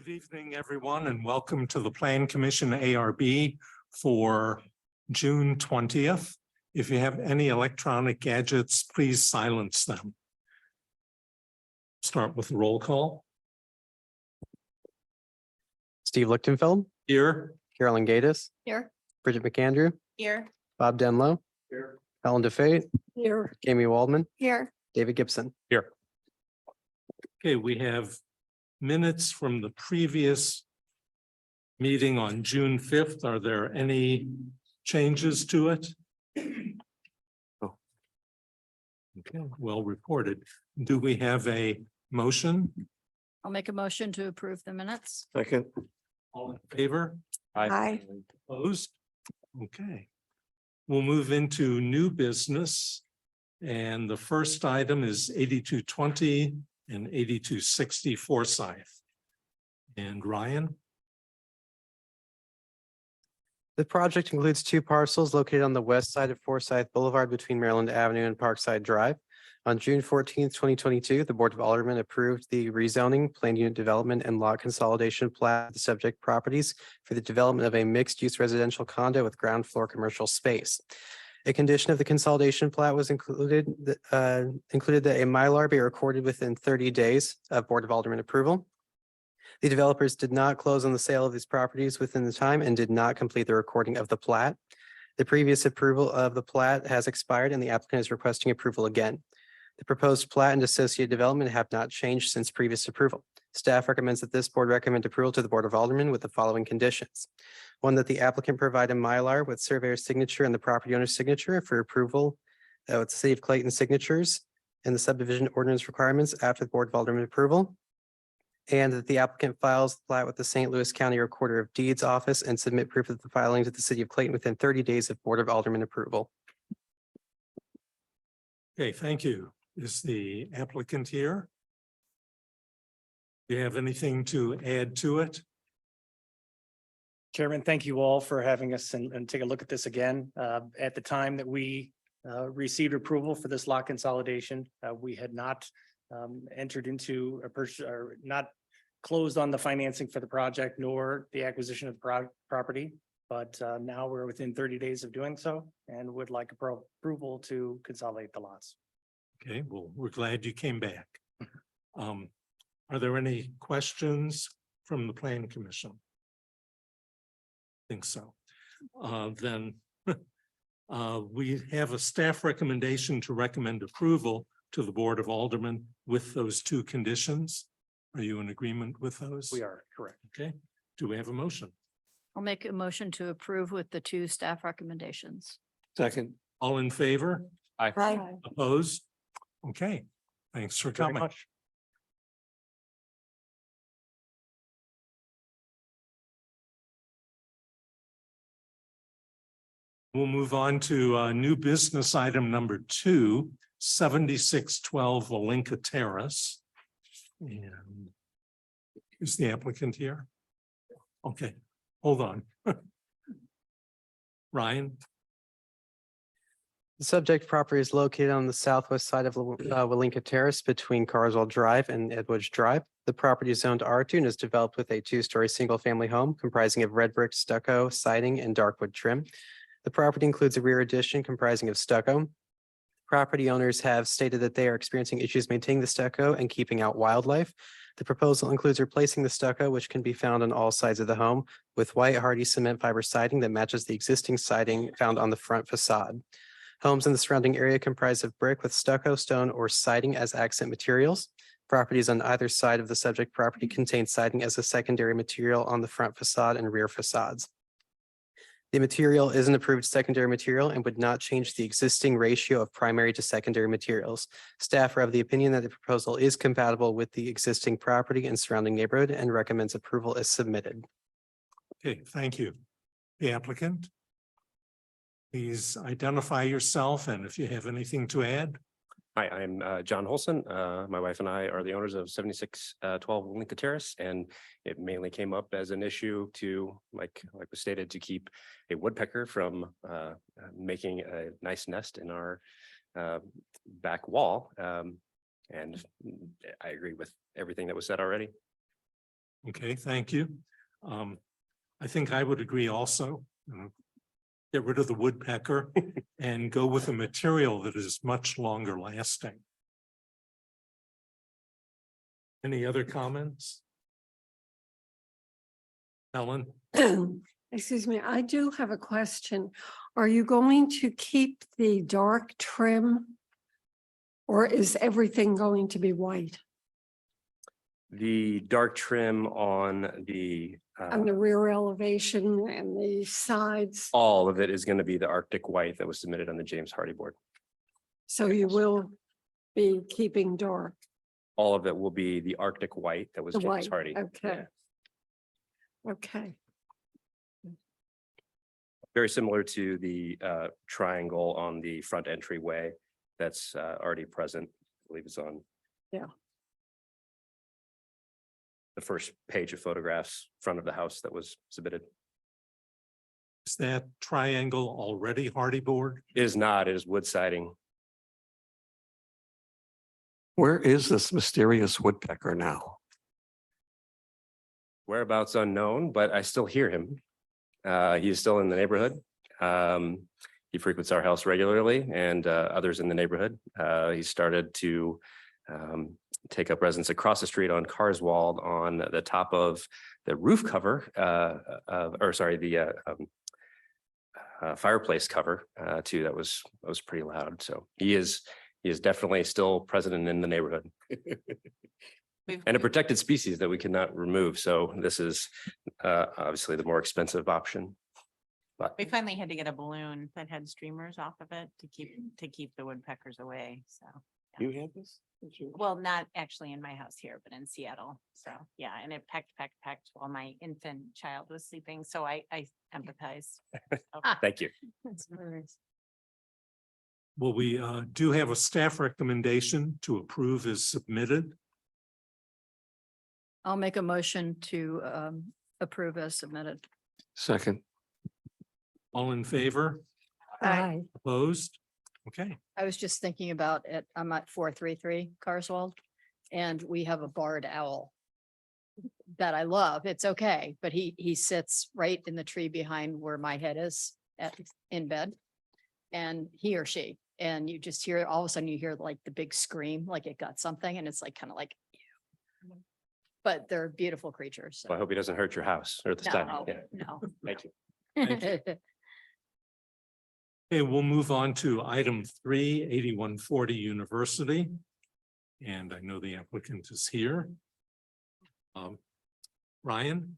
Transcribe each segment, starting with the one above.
Good evening, everyone, and welcome to the Plan Commission ARB for June 20th. If you have any electronic gadgets, please silence them. Start with the roll call. Steve Lichtenfeld, Here. Carolyn Gatus, Here. Bridget McAndrew, Here. Bob Denlow, Here. Helen DeFate, Here. Amy Waldman, Here. David Gibson. Here. Okay, we have minutes from the previous meeting on June 5th. Are there any changes to it? Oh. Okay, well reported. Do we have a motion? I'll make a motion to approve the minutes. Second. All in favor? Aye. Opposed? Okay. We'll move into new business. And the first item is 8220 and 8260 Forsyth. And Ryan? The project includes two parcels located on the west side of Forsyth Boulevard between Maryland Avenue and Parkside Drive. On June 14th, 2022, the Board of Aldermen approved the rezoning, planned unit development, and lot consolidation plat of the subject properties for the development of a mixed-use residential condo with ground floor commercial space. A condition of the consolidation plat was included that a Mylar be recorded within 30 days of Board of Aldermen approval. The developers did not close on the sale of these properties within the time and did not complete the recording of the plat. The previous approval of the plat has expired and the applicant is requesting approval again. The proposed plat and associated development have not changed since previous approval. Staff recommends that this board recommend approval to the Board of Aldermen with the following conditions. One, that the applicant provide a Mylar with surveyor's signature and the property owner's signature for approval with the City of Clayton signatures and the subdivision ordinance requirements after the Board of Aldermen approval. And that the applicant files the plat with the St. Louis County Recorder of Deeds office and submit proof of the filing to the City of Clayton within 30 days of Board of Aldermen approval. Okay, thank you. Is the applicant here? Do you have anything to add to it? Chairman, thank you all for having us and take a look at this again. At the time that we received approval for this lot consolidation, we had not entered into a purchase or not closed on the financing for the project nor the acquisition of the property. But now we're within 30 days of doing so and would like approval to consolidate the lots. Okay, well, we're glad you came back. Are there any questions from the Plan Commission? I think so. Then we have a staff recommendation to recommend approval to the Board of Aldermen with those two conditions. Are you in agreement with those? We are correct. Okay, do we have a motion? I'll make a motion to approve with the two staff recommendations. Second. All in favor? Aye. Opposed? Okay, thanks for Very coming. much. We'll move on to new business item number 2, 7612 Valinka Terrace. And is the applicant here? Okay, hold on. Ryan? The subject property is located on the southwest side of Walinka Terrace between Carswell Drive and Edwidge Drive. The property is zoned R2 and is developed with a 2-story single-family home comprising of red brick stucco siding and dark wood trim. The property includes a rear addition comprising of stucco. Property owners have stated that they are experiencing issues maintaining the stucco and keeping out wildlife. The proposal includes replacing the stucco, which can be found on all sides of the home, with white hardy cement fiber siding that matches the existing siding found on the front facade. Homes in the surrounding area comprise of brick with stucco, stone, or siding as accent materials. Properties on either side of the subject property contain siding as a secondary material on the front facade and rear facades. The material is an approved secondary material and would not change the existing ratio of primary to secondary materials. Staff are of the opinion that the proposal is compatible with the existing property and surrounding neighborhood and recommends approval as submitted. Okay, thank you. The applicant? Please identify yourself and if you have anything to add. Hi, I'm John Holson. My wife and I are the owners of 7612 Lincoln Terrace, and it mainly came up as an issue to, like was stated, to keep a woodpecker from making a nice nest in our back wall. And I agree with everything that was said already. Okay, thank you. I think I would agree also. Get rid of the woodpecker and go with a material that is much longer lasting. Any other comments? Ellen? Excuse me, I do have a question. Are you going to keep the dark trim? Or is everything going to be white The dark trim on the, on the rear elevation and the sides? all of it is going to be the Arctic white that was submitted on the James Hardy board. So you will be keeping dark, All of it will be the Arctic white that was the James white, Hardy. okay. Okay, Very similar to the triangle on the front entryway that's already present, I believe it's on. Yeah. The first page of photographs, front of the house that was submitted. Is that triangle already hardy board? It is not, it is wood siding. Where is this mysterious woodpecker now? Whereabouts unknown, but I still hear him. He is still in the neighborhood. He frequents our house regularly and others in the neighborhood. He started to take up residence across the street on Carswald on the top of the roof cover, the fireplace cover too. That was pretty loud. So he is definitely still present and in the neighborhood. And a protected species that we cannot remove. So this is obviously the more expensive option. But We finally had to get a balloon that had streamers off of it to keep the woodpeckers away, so. You had this? Well, not actually in my house here, but in Seattle, so, yeah, and it pecked while my infant child was sleeping, so I empathize. thank you. Well, we do have a staff recommendation to approve as submitted. I'll make a motion to approve as submitted. Second. All in favor? aye, Opposed? Okay, I was just thinking about it. I'm at 433 Carswald and we have a barred owl that I love. It's okay, but he sits right in the tree behind where my head is in bed. And he or she, and you just hear, all of a sudden you hear like the big scream, like it got something and it's like kind of like, ew. But they're beautiful creatures. Well, I hope he doesn't hurt your house or the side. No, Yeah, no. thank you. Thank you. Okay, we'll move on to item 3, 8140 University. And I know the applicant is here. Ryan?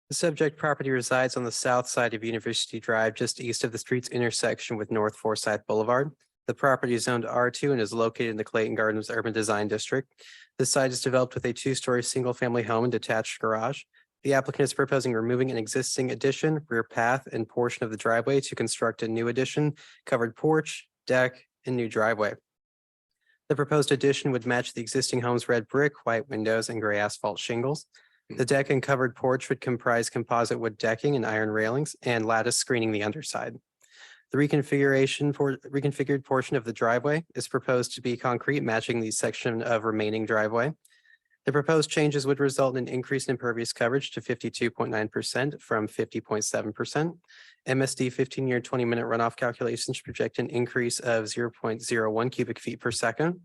The subject property resides on the south side of University Drive, just east of the street's intersection with North Forsyth Boulevard. The property is zoned R2 and is located in the Clayton Gardens Urban Design District. The site is developed with a 2-story single-family home and detached garage. The applicant is proposing removing an existing addition, rear path, and portion of the driveway to construct a new addition, covered porch, deck, and new driveway. The proposed addition would match the existing home's red brick, white windows, and gray asphalt shingles. The deck and covered porch would comprise composite wood decking and iron railings and lattice screening the underside. The reconfigured portion of the driveway is proposed to be concrete, matching the section of remaining driveway. The proposed changes would result in an increase in impervious coverage to 52.9% from 50.7%. MSD 15-year 20-minute runoff calculations project an increase of 0.01 cubic feet per second.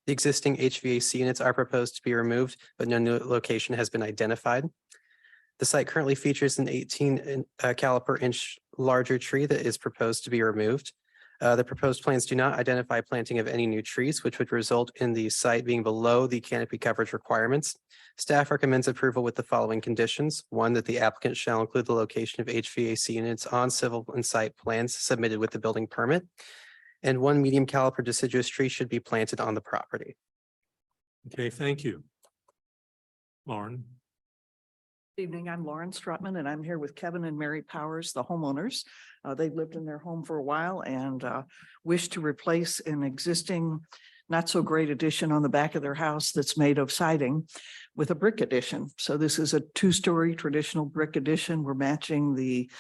The existing HVAC units are proposed to be removed, but no new location has been identified. The site currently features an 18 caliper inch larger tree that is proposed to be removed. The proposed plans do not identify planting of any new trees, which would result in the site being below the canopy coverage requirements. Staff recommends approval with the following conditions. 1, that the applicant shall include the location of HVAC units on civil and site plans submitted with the building permit. And 1 medium caliper deciduous tree should be planted on the property. Okay, thank you. Lauren? Good evening, I'm Lauren Strutman and I'm here with Kevin and Mary Powers, the homeowners. They've lived in their home for a while and wish to replace an existing not so great addition on the back of their house that's made of siding with a brick addition. So this is a 2-story traditional brick addition. We're matching the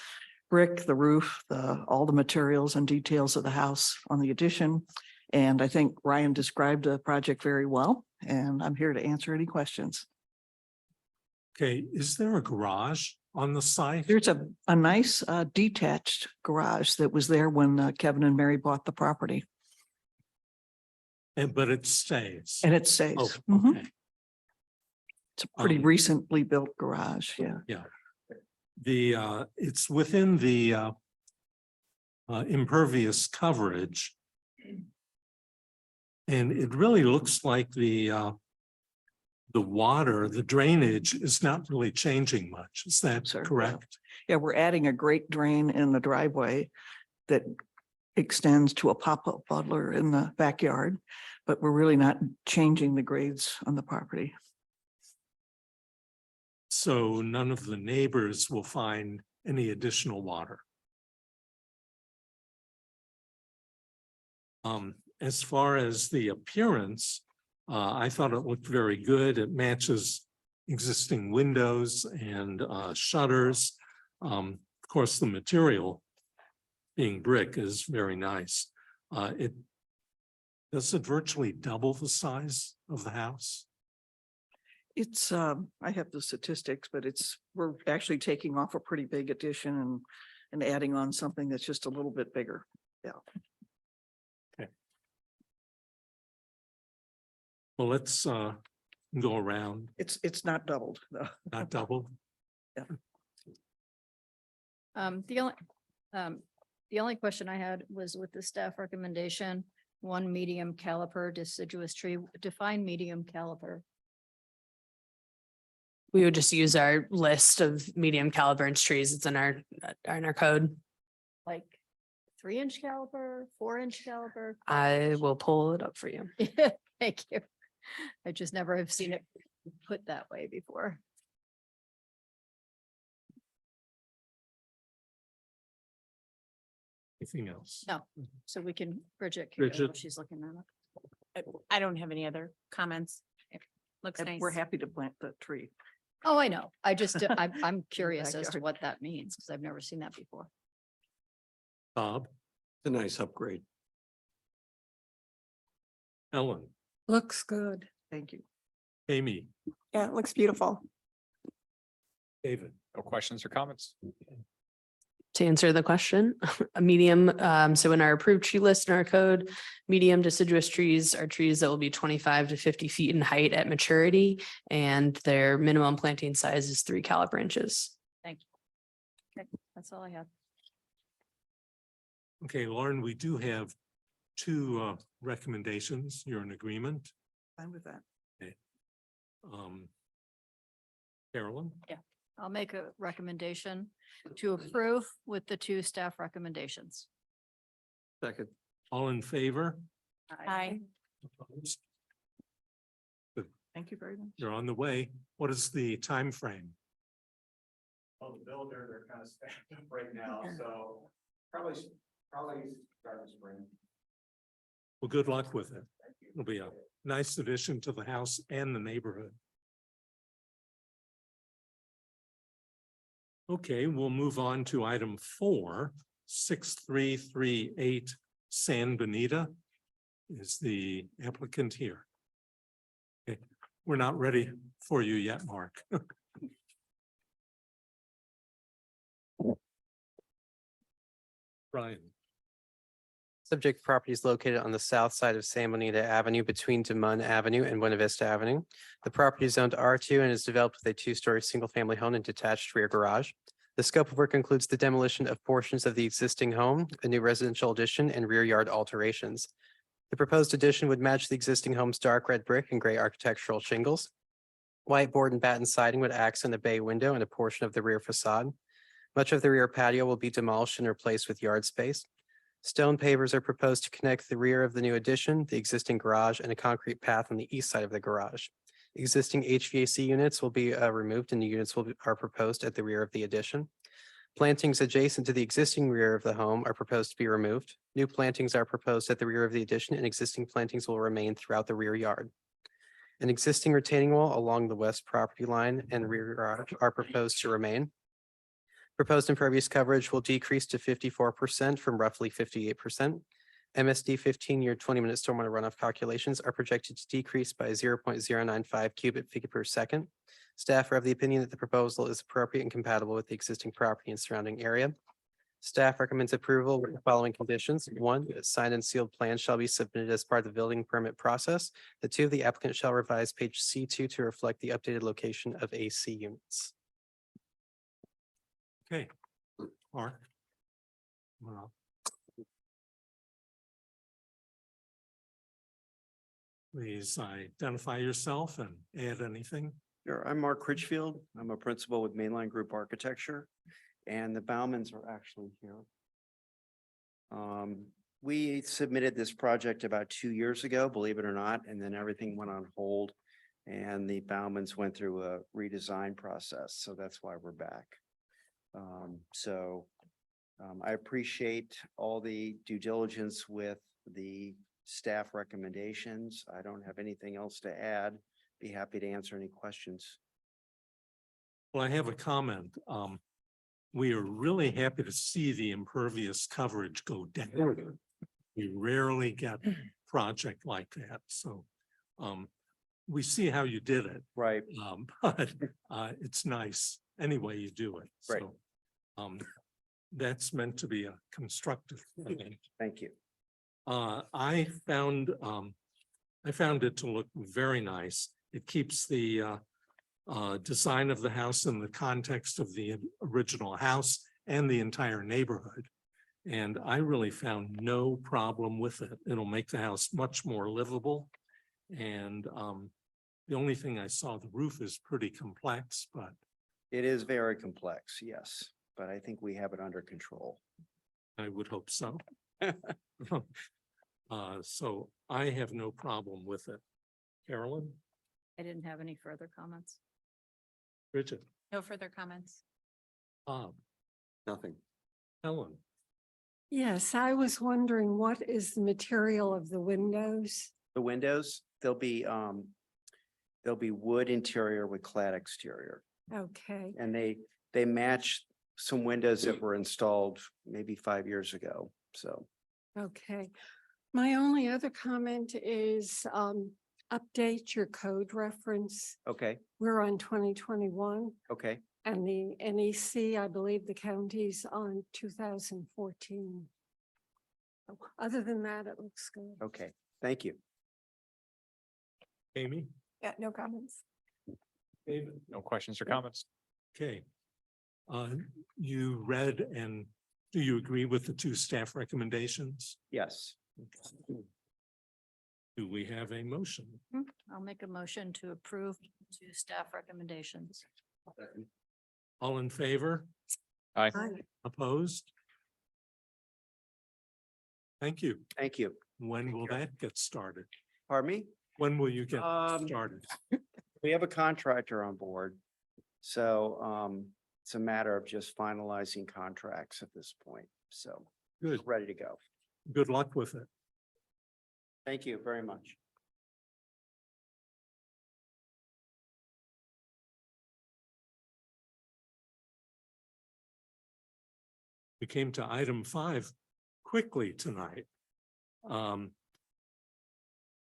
brick, the roof, all the materials and details of the house on the addition. And I think Ryan described the project very well, and I'm here to answer any questions. Okay, is there a garage on the site? There's a nice detached garage that was there when Kevin and Mary bought the property, And, but it stays. and it Oh, stays. Mhm. okay. It's a pretty Um, recently built garage, yeah. The, it's within the impervious coverage. And it really looks like the water, the drainage is not really changing much. Is that Sir, yeah. correct? Yeah, we're adding a great drain in the driveway that extends to a pop-up puddler in the backyard, but we're really not changing the grades on the property. So none of the neighbors will find any additional water. As far as the appearance, I thought it looked very good. It matches existing windows and shutters. Of course, the material being brick is very nice. Does it virtually double the size of the house? It's, I have the statistics, but we're actually taking off a pretty big addition and adding on something that's just a little bit bigger. Well, let's go around, It's not doubled, though. not double. The only question I had was with the staff recommendation, one medium caliper deciduous tree, define medium caliper. We would just use our list of medium caliber inch trees. It's in our code. Like 3-inch caliper, 4-inch caliper? I will pull it up for you. Thank you. I just never have seen it put that way before. Anything else? No. So we can, Bridget, can go while Bridget. she's looking at it. I don't have any other comments. It looks And nice. we're happy to plant the tree. Oh, I know. I just, I'm curious as to Backyard. what that means because I've never seen that before. Bob, It's a nice upgrade. Ellen, Looks good. Thank you. Amy, Yeah, it looks beautiful. David. No questions or comments? To answer the question, a medium, so in our approved tree list in our code, medium deciduous trees are trees that will be 25 to 50 feet in height at maturity, and their minimum planting size is 3 caliber inches. Thank you. Okay, that's all I have. Okay, Lauren, we do have two recommendations. You're in agreement. Fine with that. Carolyn, I'll make a recommendation to approve with the 2 staff recommendations. Second. all in favor? Aye. Opposed? Thank you very much. You're on the way. What is the time frame? Well, the builder, they're kind of stacked up right now, so probably start in spring. Well, good luck with it. It'll be a nice addition to the house and the neighborhood. Okay, we'll move on to item 4, 6338 San Benita. Is the applicant here? Okay, we're not ready for you yet, Mark. Brian. Subject property is located on the south side of San Bonita Avenue between DeMunn Avenue and Buena Vista Avenue. The property is zoned R2 and is developed with a 2-story single-family home and detached rear garage. The scope of work includes the demolition of portions of the existing home, a new residential addition, and rear yard alterations. The proposed addition would match the existing home's dark red brick and gray architectural shingles. White board and batten siding would accent the bay window and a portion of the rear facade. Much of the rear patio will be demolished and replaced with yard space. Stone pavers are proposed to connect the rear of the new addition, the existing garage, and a concrete path on the east side of the garage. Existing HVAC units will be removed and new units are proposed at the rear of the addition. Plantings adjacent to the existing rear of the home are proposed to be removed. New plantings are proposed at the rear of the addition, and existing plantings will remain throughout the rear yard. An existing retaining wall along the west property line and rear garage are proposed to remain. Proposed impervious coverage will decrease to 54% from roughly 58%. MSD 15-year 20-minute stormwater runoff calculations are projected to decrease by 0.095 cubic feet per second. Staff are of the opinion that the proposal is appropriate and compatible with the existing property and surrounding area. Staff recommends approval with the following conditions. One, a signed and sealed plan shall be submitted as part of the building permit process. The two, the applicant shall revise page C2 to reflect the updated location of AC units. Okay. Mark. Well, please identify yourself and add anything. Sure. I'm Mark Critchfield. I'm a principal with Mainline Group Architecture, and the Baumans are actually here. We submitted this project about 2 years ago, believe it or not, and then everything went on hold. And the Baumans went through a redesign process, so that's why we're back. I appreciate all the due diligence with the staff recommendations. I don't have anything else to add. Be happy to answer any questions. Well, I have a comment. We are really happy to see the impervious coverage go down. We rarely get a project like that, so we see how you did it. Right. But it's nice any way you do it. Right. So that's meant to be a constructive thing. Thank you. I found it to look very nice. It keeps the design of the house in the context of the original house and the entire neighborhood. And I really found no problem with it. It'll make the house much more livable. And the only thing I saw, the roof is pretty complex, but It is very complex, yes, but I think we have it under control. I would hope so. So I have no problem with it. Carolyn, I didn't have any further comments. Bridget, No further comments. Bob, Nothing. Helen. Yes, I was wondering, what is the material of the windows? The windows, they'll be wood interior with clad exterior. Okay, And they match some windows that were installed maybe 5 years ago, so. okay. My only other comment is update your code reference. Okay, We're on 2021 okay, and the NEC, I believe the county's on 2014. Other than that, it looks good. okay, thank you. Amy, Yeah, no comments. David, No questions or comments? okay. You read and do you agree with the two staff recommendations? Yes, Do we have a motion? I'll make a motion to approve two staff recommendations. All in favor? Aye. Opposed? Thank you. thank you. When will that get started? Pardon me? When will you get Um, started? We have a contractor on board. So it's a matter of just finalizing contracts at this point. So Good. ready to go. Good luck with it. Thank you very much. We came to item 5 quickly tonight.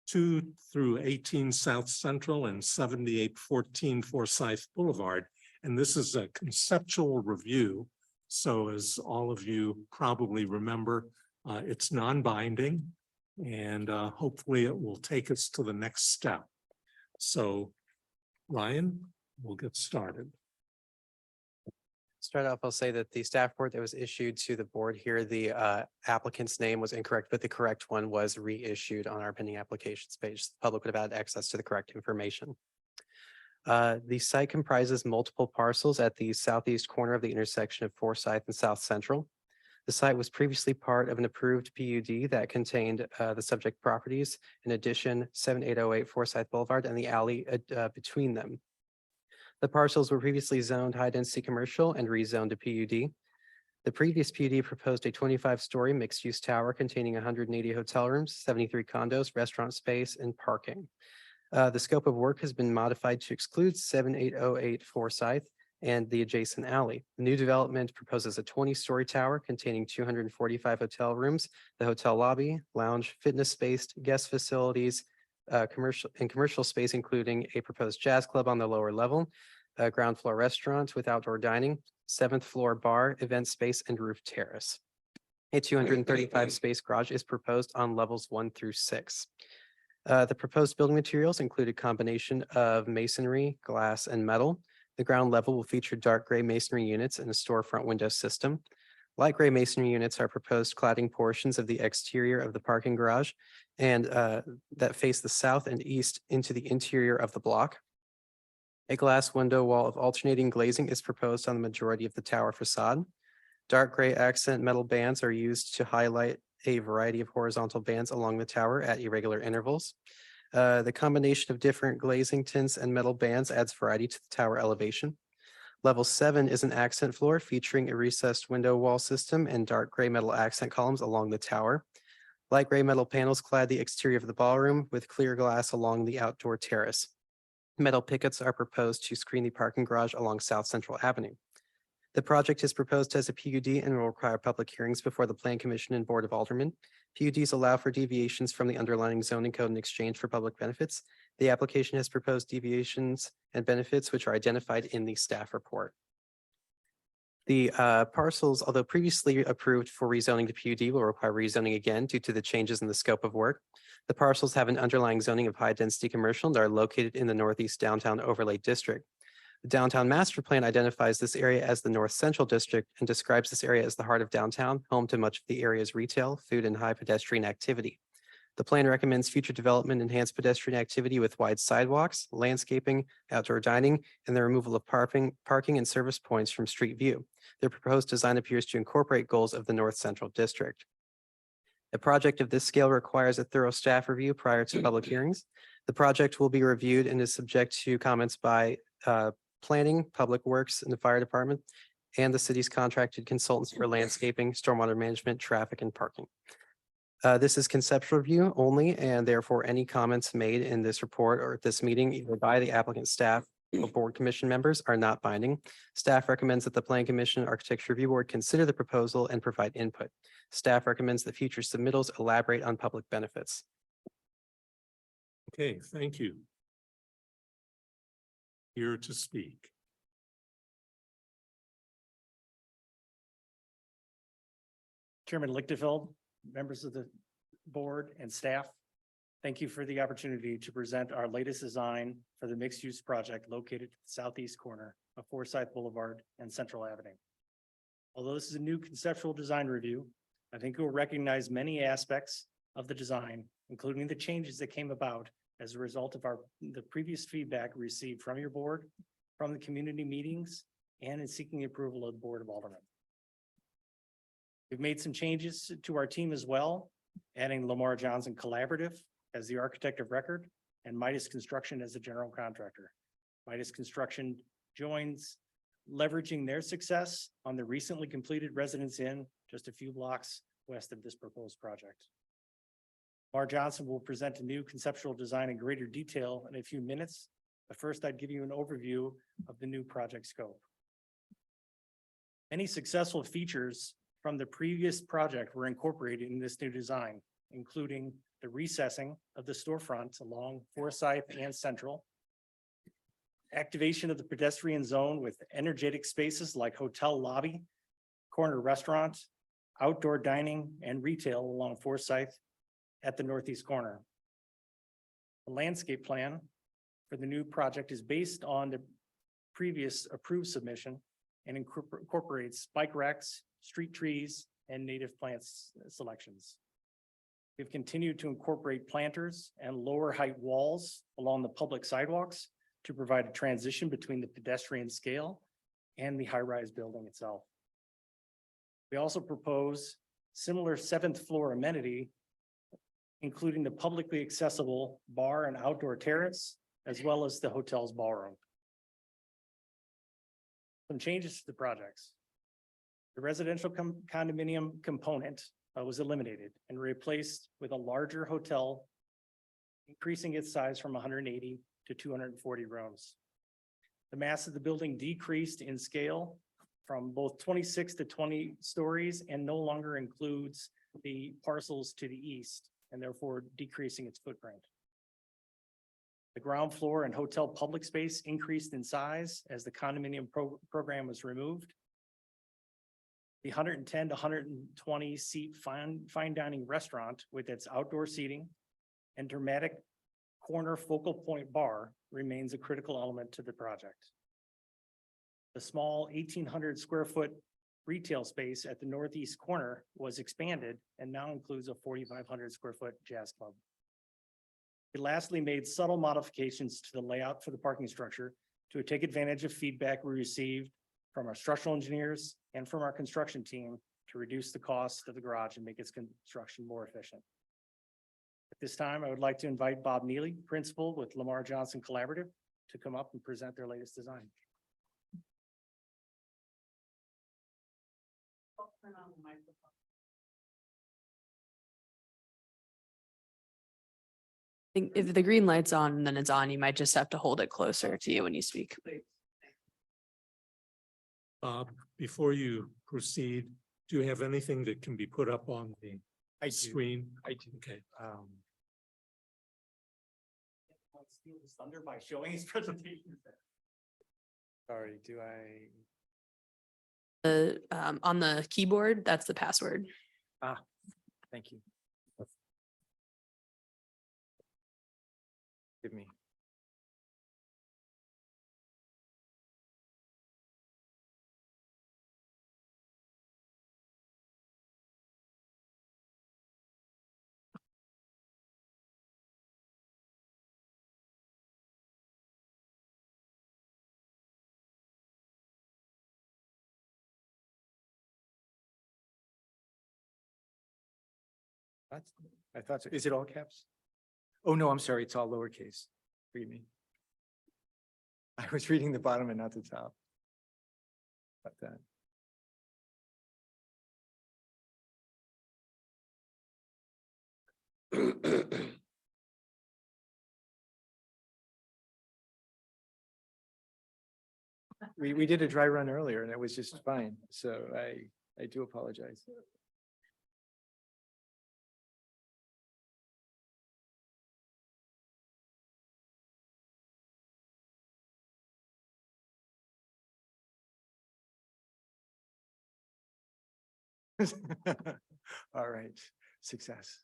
2 through 18 South Central and 7814 Forsyth Boulevard. And this is a conceptual review. So as all of you probably remember, it's non-binding and hopefully it will take us to the next step. So Ryan, we'll get started. Start off, I'll say that the staff report that was issued to the board here, the applicant's name was incorrect, but the correct one was reissued on our pending applications page. The public would have had access to the correct information. The site comprises multiple parcels at the southeast corner of the intersection of Forsyth and South Central. The site was previously part of an approved PUD that contained the subject properties, in addition 7808 Forsyth Boulevard and the alley between them. The parcels were previously zoned high-density commercial and rezoned to PUD. The previous PUD proposed a 25-story mixed-use tower containing 180 hotel rooms, 73 condos, restaurant space, and parking. The scope of work has been modified to exclude 7808 Forsyth and the adjacent alley. The new development proposes a 20-story tower containing 245 hotel rooms, the hotel lobby, lounge, fitness space, guest facilities, commercial space, including a proposed jazz club on the lower level, a ground floor restaurant with outdoor dining, seventh floor bar, event space, and roof terrace. A 235 space garage is proposed on levels 1 through 6. The proposed building materials include a combination of masonry, glass, and metal. The ground level will feature dark gray masonry units and a storefront window system. Light gray masonry units are proposed cladding portions of the exterior of the parking garage and that face the south and east into the interior of the block. A glass window wall of alternating glazing is proposed on the majority of the tower facade. Dark gray accent metal bands are used to highlight a variety of horizontal bands along the tower at irregular intervals. The combination of different glazing tints and metal bands adds variety to the tower elevation. Level 7 is an accent floor featuring a recessed window wall system and dark gray metal accent columns along the tower. Light gray metal panels clad the exterior of the ballroom with clear glass along the outdoor terrace. Metal pickets are proposed to screen the parking garage along South Central Avenue. The project is proposed as a PUD and will require public hearings before the Plan Commission and Board of Aldermen. PUDs allow for deviations from the underlying zoning code in exchange for public benefits. The application has proposed deviations and benefits which are identified in the staff report. The parcels, although previously approved for rezoning to PUD, will require rezoning again due to the changes in the scope of work. The parcels have an underlying zoning of high-density commercial and are located in the Northeast Downtown Overlay District. The Downtown Master Plan identifies this area as the North Central District and describes this area as the heart of downtown, home to much of the area's retail, food, and high pedestrian activity. The plan recommends future development, enhanced pedestrian activity with wide sidewalks, landscaping, outdoor dining, and the removal of parking and service points from street view. The proposed design appears to incorporate goals of the North Central District. A project of this scale requires a thorough staff review prior to public hearings. The project will be reviewed and is subject to comments by planning, public works, and the fire department, and the city's contracted consultants for landscaping, stormwater management, traffic, and parking. This is conceptual review only, and therefore any comments made in this report or at this meeting, either by the applicant staff or board commission members, are not binding. Staff recommends that the Plan Commission Architecture Review Board consider the proposal and provide input. Staff recommends that future submittals elaborate on public benefits. Okay, thank you. Here to speak. Chairman Lichtenfeld, members of the board and staff, thank you for the opportunity to present our latest design for the mixed-use project located at the southeast corner of Forsyth Boulevard and Central Avenue. Although this is a new conceptual design review, I think you'll recognize many aspects of the design, including the changes that came about as a result of the previous feedback received from your board, from the community meetings, and in seeking the approval of the Board of Aldermen. We've made some changes to our team as well, adding Lamar Johnson Collaborative as the architect of record and Midas Construction as the general contractor. Midas Construction joins leveraging their success on the recently completed Residence Inn just a few blocks west of this proposed project. Lamar Johnson will present a new conceptual design in greater detail in a few minutes, but first I'd give you an overview of the new project scope. Many successful features from the previous project were incorporated in this new design, including the recessing of the storefront along Forsyth and Central, activation of the pedestrian zone with energetic spaces like hotel lobby, corner restaurant, outdoor dining, and retail along Forsyth at the northeast corner. The landscape plan for the new project is based on the previous approved submission and incorporates bike racks, street trees, and native plants selections. We've continued to incorporate planters and lower height walls along the public sidewalks to provide a transition between the pedestrian scale and the high-rise building itself. We also propose similar seventh floor amenity, including the publicly accessible bar and outdoor terrace, as well as the hotel's ballroom. Some changes to the projects. The residential condominium component was eliminated and replaced with a larger hotel, increasing its size from 180 to 240 rooms. The mass of the building decreased in scale from both 26 to 20 stories and no longer includes the parcels to the east, and therefore decreasing its footprint. The ground floor and hotel public space increased in size as the condominium program was removed. The 110 to 120 seat fine dining restaurant with its outdoor seating and dramatic corner focal point bar remains a critical element to the project. The small 1,800 square foot retail space at the northeast corner was expanded and now includes a 4,500 square foot jazz club. We lastly made subtle modifications to the layout for the parking structure to take advantage of feedback we received from our structural engineers and from our construction team to reduce the cost of the garage and make its construction more efficient. At this time, I would like to invite Bob Neely, principal with Lamar Johnson Collaborative, to come up and present their latest design. Think if the green light's on, then it's on. You might just have to hold it closer to you when you speak. Bob, before you proceed, do you have anything that can be put up on the screen? I do. Okay. Steal his thunder by showing his presentation. Sorry, do I? On the keyboard, that's the password. Thank you. Give me. I thought so. Is it all caps? Oh, no, I'm sorry. It's all lowercase. Read me. I was reading the bottom and not the top. About that. We did a dry run earlier and it was just fine. So I do apologize. All right, success.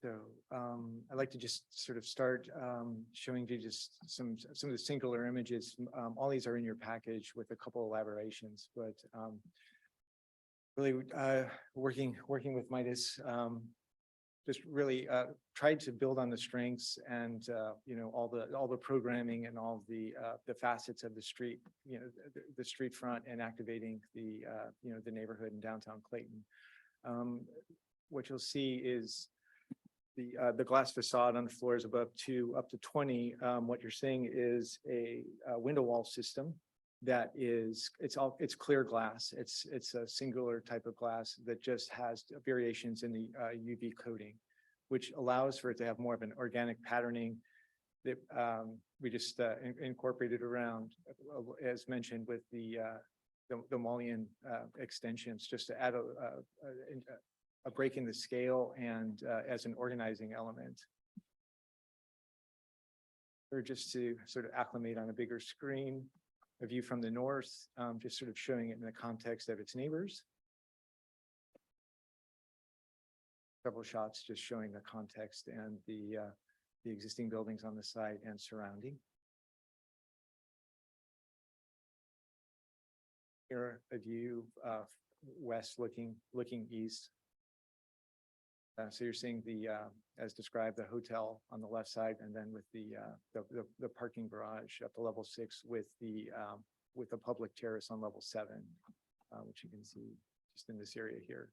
So I'd like to just sort of start showing you just some of the singular images. All these are in your package with a couple elaborations, but really working with Midas, just really tried to build on the strengths and all the programming and all the facets of the street, the street front, and activating the the neighborhood in downtown Clayton. What you'll see is the glass facade on the floors above up to 20. What you're seeing is a window wall system that is, it's clear glass. It's a singular type of glass that just has variations in the UV coating, which allows for it to have more of an organic patterning that we just incorporated around, as mentioned, with the mullion extensions, just to add a break in the scale and as an organizing element. Or just to sort of acclimate on a bigger screen, a view from the north, just sort of showing it in the context of its neighbors. Several shots just showing the context and the existing buildings on the site and surrounding. Here, a view west looking east. So you're seeing as described, the hotel on the left side, and then with the parking garage up to level 6 with the public terrace on level 7, which you can see just in this area here.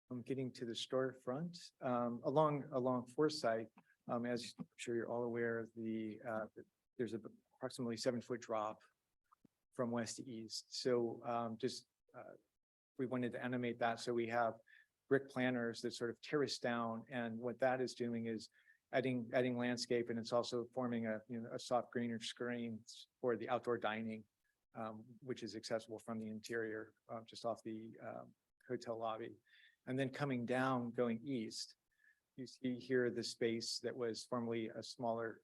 I'm getting to the storefront along Forsyth. As I'm sure you're all aware, there's approximately 7-foot drop from west to east. So we wanted to animate that. So we have brick planters that sort of terrace down. And what that is doing is adding landscape, and it's also forming a, a soft greener screen for the outdoor dining, which is accessible from the interior, just off the hotel lobby. And then coming down, going east, you see here the space that was formerly a smaller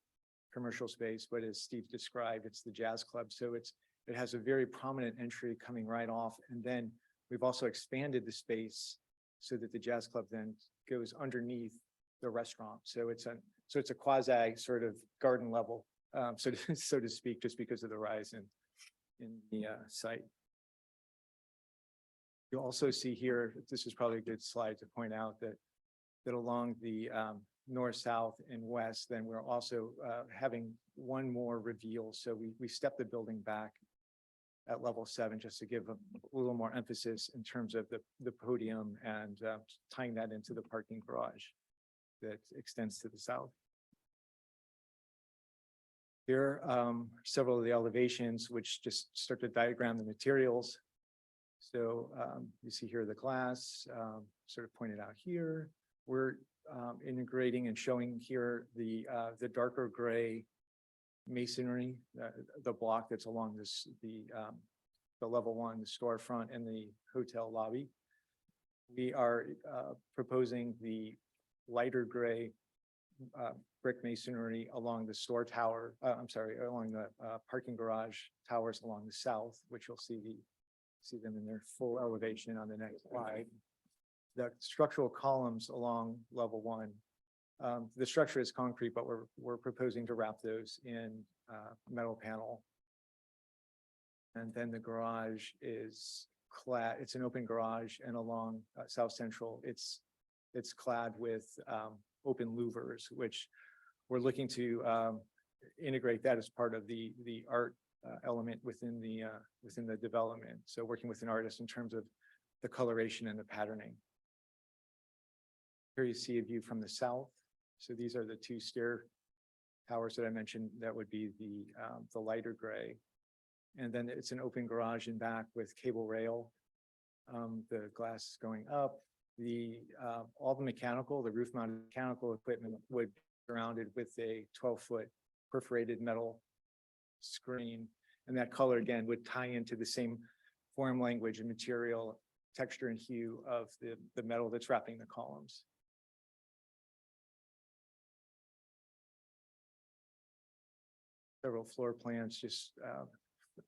commercial space, but as Steve described, it's the jazz club. So it has a very prominent entry coming right off. And then we've also expanded the space so that the jazz club then goes underneath the restaurant. So it's a quasi sort of garden level, so to speak, just because of the rise in the site. You'll also see here, this is probably a good slide to point out that along the north, south, and west, then we're also having one more reveal. So we stepped the building back at level 7 just to give a little more emphasis in terms of the podium and tying that into the parking garage that extends to the south. Here are several of the elevations which just start to diagram the materials. So you see here the glass sort of pointed out here. We're integrating and showing here the darker gray masonry, the block that's along the level 1, the storefront, and the hotel lobby. We are proposing the lighter gray brick masonry along the store tower. Along the parking garage towers along the south, which you'll see them in their full elevation on the next slide. The structural columns along level 1. The structure is concrete, but we're proposing to wrap those in metal panel. And then the garage is clad, it's an open garage, and along South Central, it's clad with open louvers, which we're looking to integrate that as part of the art element within the development. So working with an artist in terms of the coloration and the patterning. Here you see a view from the south. So these are the 2 stair towers that I mentioned. That would be the lighter gray. And then it's an open garage in back with cable rail. The glass is going up. All the roof mounted mechanical equipment would be surrounded with a 12-foot perforated metal screen. And that color again would tie into the same form, language, and material, texture, and hue of the metal that's wrapping the columns. Several floor plans just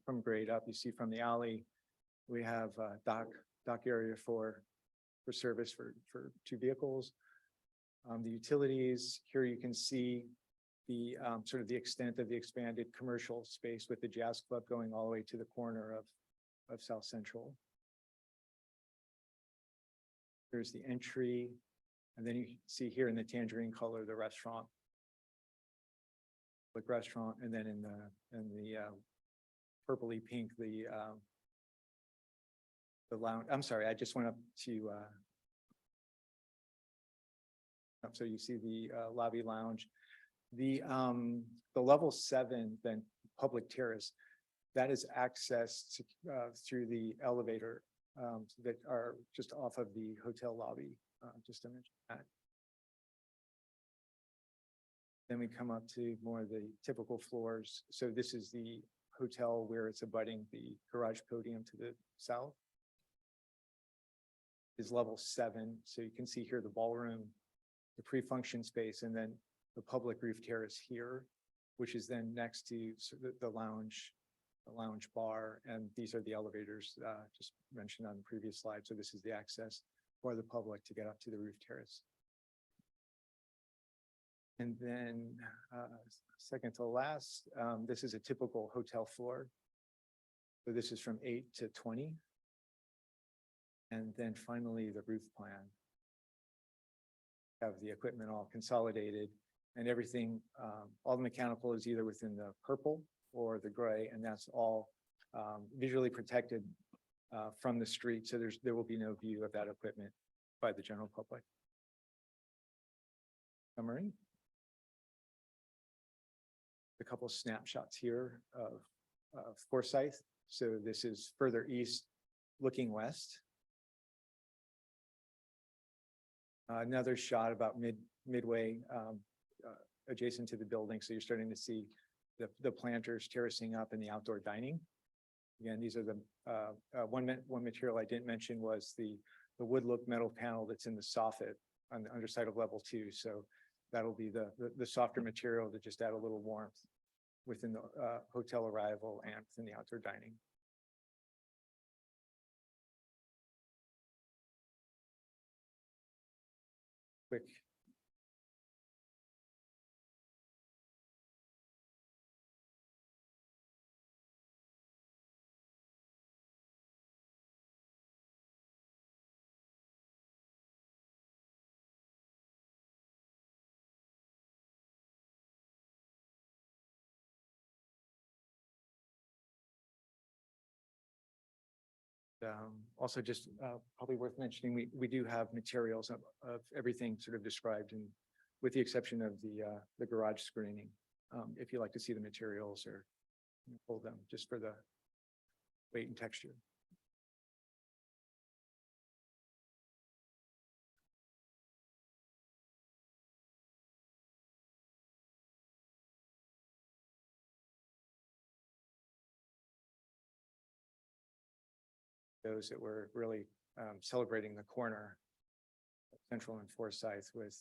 from grade up. You see from the alley, we have dock area for service for 2 vehicles. The utilities, here you can see the sort of the extent of the expanded commercial space with the jazz club going all the way to the corner of South Central. There's the entry, and then you see here in the tangerine color, the restaurant. Restaurant, and then in the purpley pink, the lounge. I'm sorry, I just went up to so you see the lobby lounge. The level 7 then public terrace, that is accessed through the elevator that are just off of the hotel lobby, just to mention that. Then we come up to more of the typical floors. So this is the hotel where it's abutting the garage podium to the south. Is level 7. So you can see here the ballroom, the pre-function space, and then the public roof terrace here, which is then next to the lounge bar. And these are the elevators just mentioned on the previous slide. So this is the access for the public to get up to the roof terrace. And then second to last, this is a typical hotel floor. So this is from 8 to 20. And then finally, the roof plan. Have the equipment all consolidated, and everything, all the mechanical is either within the purple or the gray, and that's all visually protected from the street. So there will be no view of that equipment by the general public. Summary. A couple of snapshots here of Forsyth. So this is further east looking west. Another shot about midway adjacent to the building. So you're starting to see the planters terracing up in the outdoor dining. Again, these are the one material I didn't mention was the wood look metal panel that's in the soffit on the underside of level 2. So that'll be the softer material to just add a little warmth within the hotel arrival and within the outdoor dining. Quick. Also just probably worth mentioning, we do have materials of everything sort of described and with the exception of the garage screening. If you like to see the materials or hold them just for the weight and texture. Those that were really celebrating the corner, Central and Forsyth with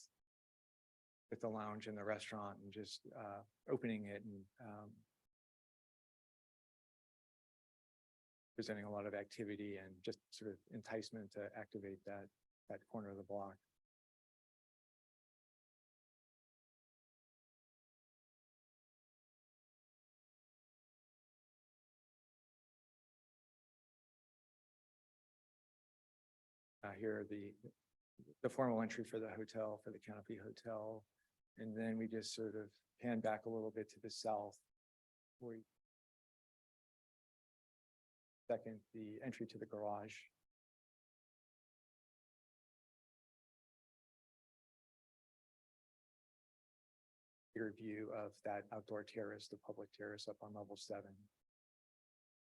the lounge and the restaurant and just opening it and presenting a lot of activity and just sort of enticement to activate that corner of the block. Here are the formal entry for the hotel, for the Canopy Hotel. And then we just sort of pan back a little bit to the south. Second, the entry to the garage. Bigger view of that outdoor terrace, the public terrace up on level 7.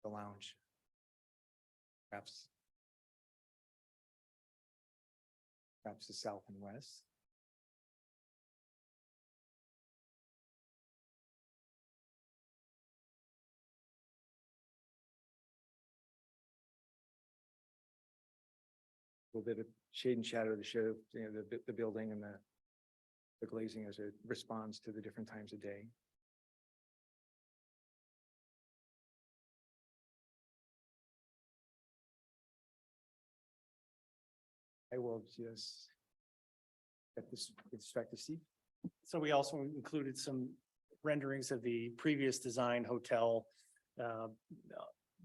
The lounge. Perhaps the south and west. A little bit of shade and shadow to show the building and the glazing as it responds to the different times of day. I will just get this back to Steve. So we also included some renderings of the previous design hotel.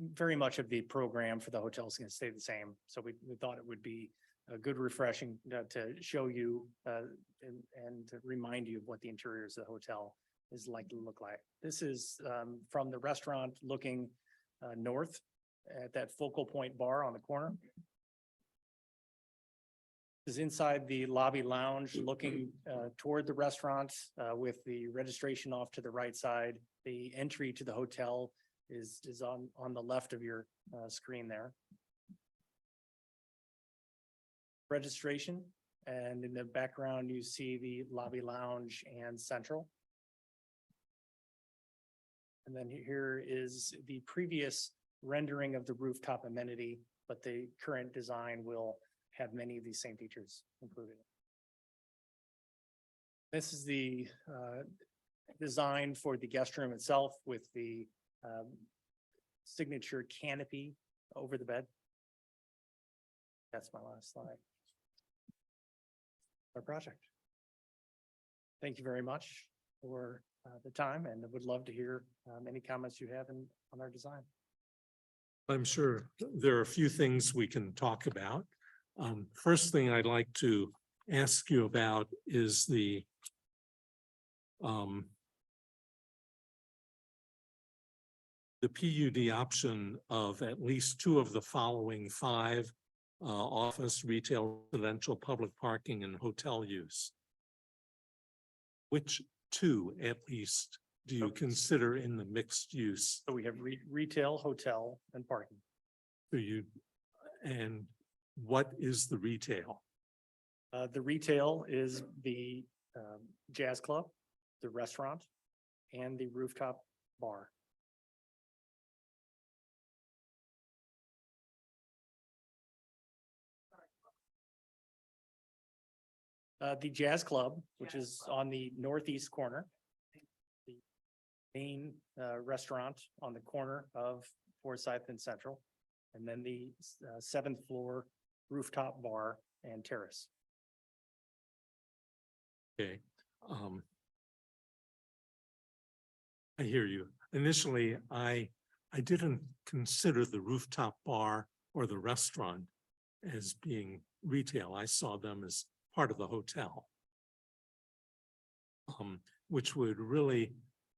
Very much of the program for the hotel is going to stay the same. So we thought it would be a good refreshing to show you and to remind you of what the interiors of the hotel is likely to look like. This is from the restaurant looking north at that focal point bar on the corner. Is inside the lobby lounge looking toward the restaurant with the registration off to the right side. The entry to the hotel is on the left of your screen there. Registration, and in the background you see the lobby lounge and central. And then here is the previous rendering of the rooftop amenity, but the current design will have many of these same features included. This is the design for the guest room itself with the signature canopy over the bed. That's my last slide. Our project. Thank you very much for the time, and I would love to hear any comments you have on our design. I'm sure there are a few things we can talk about. First thing I'd like to ask you about is the PUD option of at least 2 of the following 5 office, retail, residential, public parking, and hotel use. Which 2 at least do you consider in the mixed use? So we have retail, hotel, and parking. Do you, and what is the retail? The retail is the jazz club, the restaurant, and the rooftop bar. The jazz club, which is on the northeast corner. The main restaurant on the corner of Forsyth and Central. And then the seventh floor rooftop bar and terrace. Okay. I hear you. Initially, I didn't consider the rooftop bar or the restaurant as being retail. I saw them as part of the hotel. Which would really,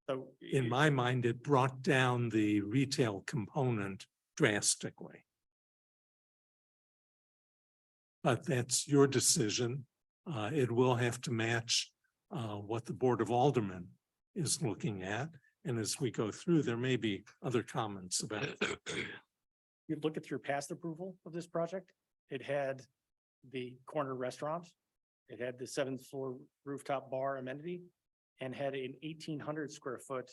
So in my mind, it brought down the retail component drastically. But that's your decision. It will have to match what the Board of Aldermen is looking at. And as we go through, there may be other comments about it. you look at your past approval of this project, it had the corner restaurant. It had the seventh floor rooftop bar amenity and had an 1,800 square foot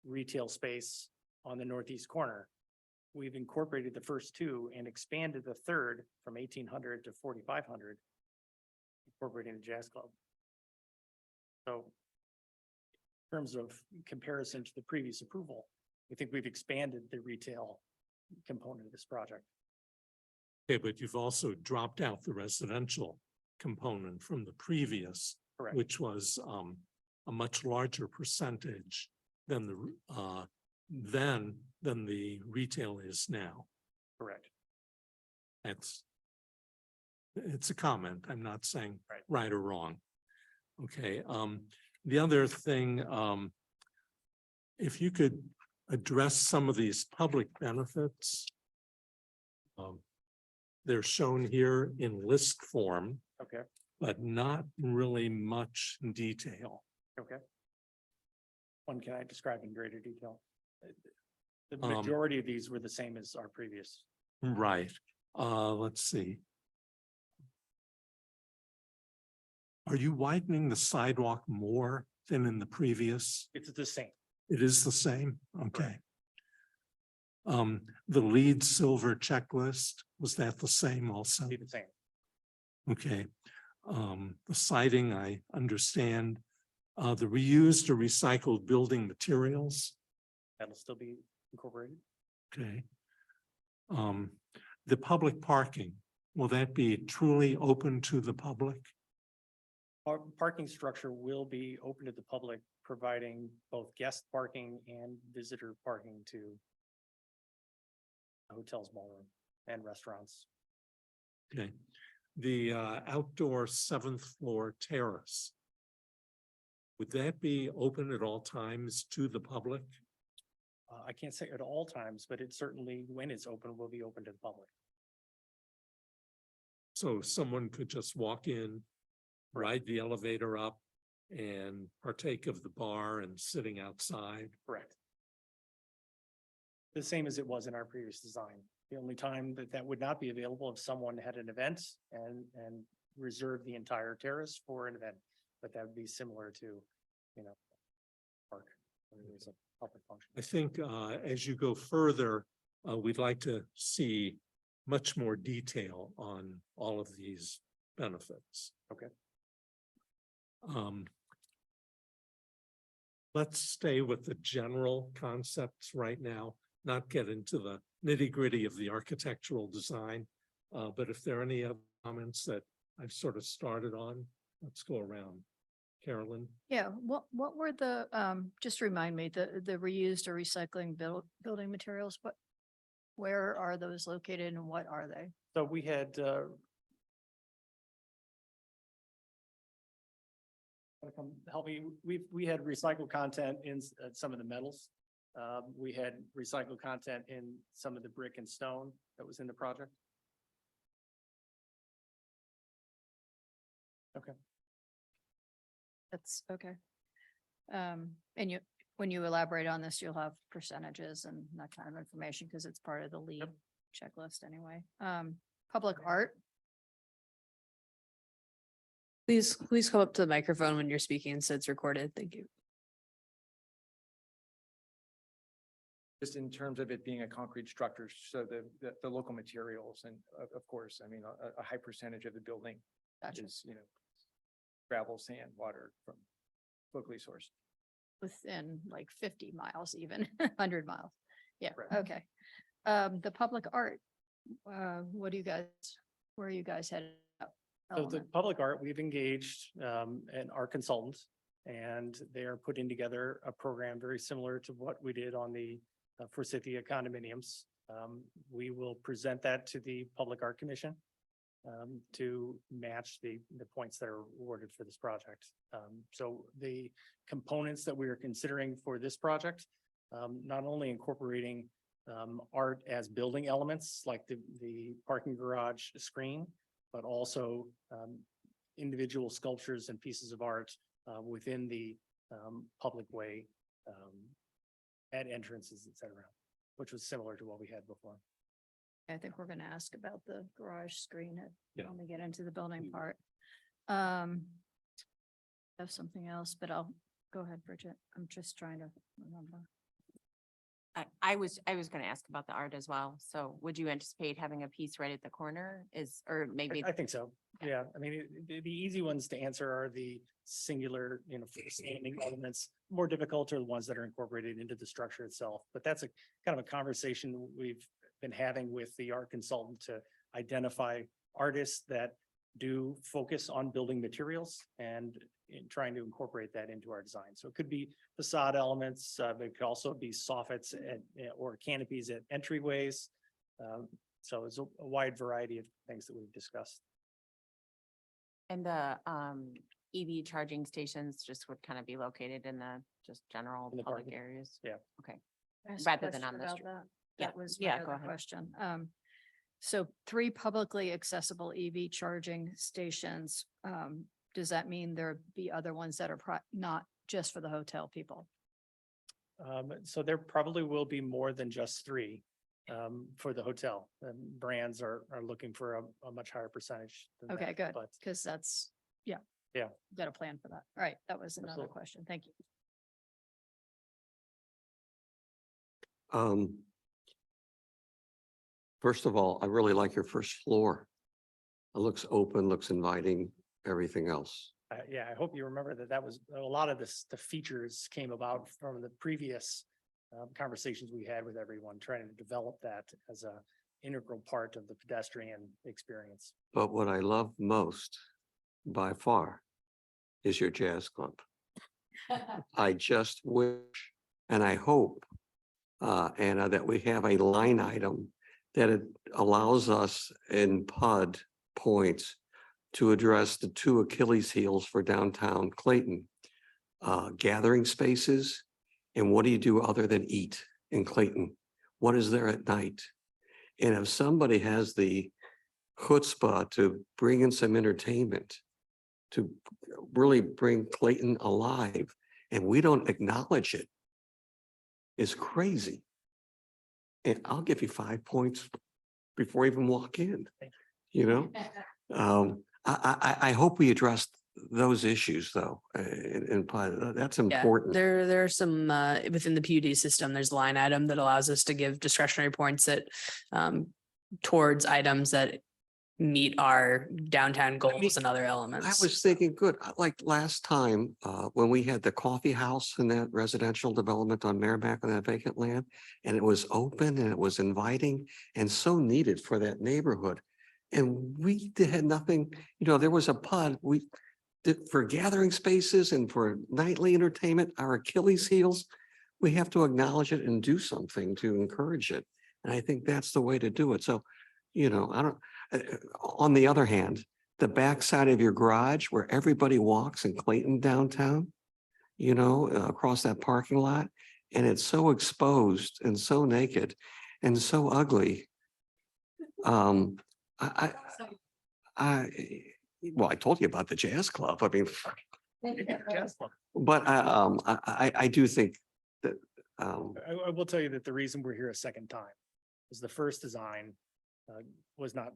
retail space on the northeast corner. We've incorporated the first two and expanded the third from 1,800 to 4,500, incorporating the jazz club. So in terms of comparison to the previous approval, we think we've expanded the retail component of this project. Okay, but you've also dropped out the residential component from the previous, Correct. which was a much larger percentage than the retail is now. Correct. It's a comment. I'm not saying Right. right or wrong. Okay, the other thing, if you could address some of these public benefits. They're shown here in list form, Okay. but not really much in detail. Okay. One can I describe in greater detail? The Um, majority of these were the same as our previous. Right, let's see. Are you widening the sidewalk more than in the previous? It's the same. It is the same, okay. The lead silver checklist, was that the same also? Be the same. Okay. The siding, I understand. The reused or recycled building materials, That'll still be incorporated. okay. The public parking, will that be truly open to the public? Our parking structure will be open to the public, providing both guest parking and visitor parking to hotels, ballroom, and restaurants. Okay. The outdoor seventh floor terrace. Would that be open at all times to the public? I can't say at all times, but it certainly, when it's open, will be open to the public. So someone could just walk in, ride the elevator up and partake of the bar and sitting outside? Correct. The same as it was in our previous design. The only time that that would not be available if someone had an event and reserved the entire terrace for an event. But that would be similar to, park. When there's a public function. I think as you go further, we'd like to see much more detail on all of these benefits. Okay. Let's stay with the general concepts right now, not get into the nitty-gritty of the architectural design. But if there are any other comments that I've sort of started on, let's go around. Carolyn? Yeah, what were the, just remind me, the reused or recycling building materials, where are those located and what are they? So we had, help me, we had recycled content in some of the metals. We had recycled content in some of the brick and stone that was in the project. Okay. That's okay. And when you elaborate on this, you'll have percentages and that kind of information because it's part of the lead checklist anyway. Public art. Please come up to the microphone when you're speaking so it's recorded. Thank you. Just in terms of it being a concrete structure, so the local materials and of course, I mean, a high percentage of the building Gotcha. is, gravel, sand, water from locally sourced. Within like 50 miles, even 100 miles. Yeah, Correct. okay. The public art, what do you guys, where are you guys headed? up? So the Element? public art, we've engaged an art consultant, and they are putting together a program very similar to what we did on the Forsythia condominiums. We will present that to the Public Art Commission to match the points that are awarded for this project. So the components that we are considering for this project, not only incorporating art as building elements like the parking garage screen, but also individual sculptures and pieces of art within the public way at entrances, et cetera, which was similar to what we had before. I think we're gonna ask about the garage screen Yeah. when we get into the building part. Have something else, but I'll go ahead, Bridget. I'm just trying to remember. I was going to ask about the art as well. So would you anticipate having a piece right at the corner or maybe? I think so. Yeah, I mean, the easy ones to answer are the singular, standing elements. More difficult are the ones that are incorporated into the structure itself. But that's a kind of a conversation we've been having with the art consultant to identify artists that do focus on building materials and in trying to incorporate that into our design. So it could be facade elements, but it could also be soffits or canopies at entryways. So it's a wide variety of things that we've discussed. And the EV charging stations just would kind of be located in the just general In the public parking- areas? yeah. Okay. Can I ask a Rather than question on the about street. that? Yeah, That was yeah, my go other ahead. question. So 3 publicly accessible EV charging stations. Does that mean there'd be other ones that are not just for the hotel people? So there probably will be more than just 3 for the hotel. And brands are looking for a much higher percentage. than Okay, that, good, But because that's, yeah. Yeah. Got a plan for that. All right, that was another Absolutely. question. Thank you. First of all, I really like your first floor. It looks open, looks inviting, everything else. yeah, I hope you remember that was a lot of this, the features came about from the previous conversations we had with everyone, trying to develop that as a integral part of the pedestrian experience. But what I love most by far is your jazz club. I just wish, and I hope, Anna, that we have a line item that it allows us in PUD points to address the 2 Achilles heels for downtown Clayton. Gathering spaces, and what do you do other than eat in Clayton? What is there at night? And if somebody has the chutzpah to bring in some entertainment, to really bring Clayton alive, and we don't acknowledge it, is crazy. And I'll give you 5 points before you even walk in, I hope we address those issues though, and that's Yeah, important. there are some within the PUD system, there's a line item that allows us to give discretionary points that towards items that meet our downtown goals and other I elements. was thinking, good, like last time, when we had the coffee house in that residential development on Merrimack on that vacant land, and it was open and it was inviting and so needed for that neighborhood. And we had nothing, there was a PUD, we did for gathering spaces and for nightly entertainment, our Achilles heels, we have to acknowledge it and do something to encourage it. And I think that's the way to do it. So, on the other hand, the backside of your garage where everybody walks in Clayton downtown, across that parking lot, and it's so exposed and so naked and so ugly. Well, I told you about the jazz club. I mean, but I do think that, I will tell you that the reason we're here a second time is the first design was not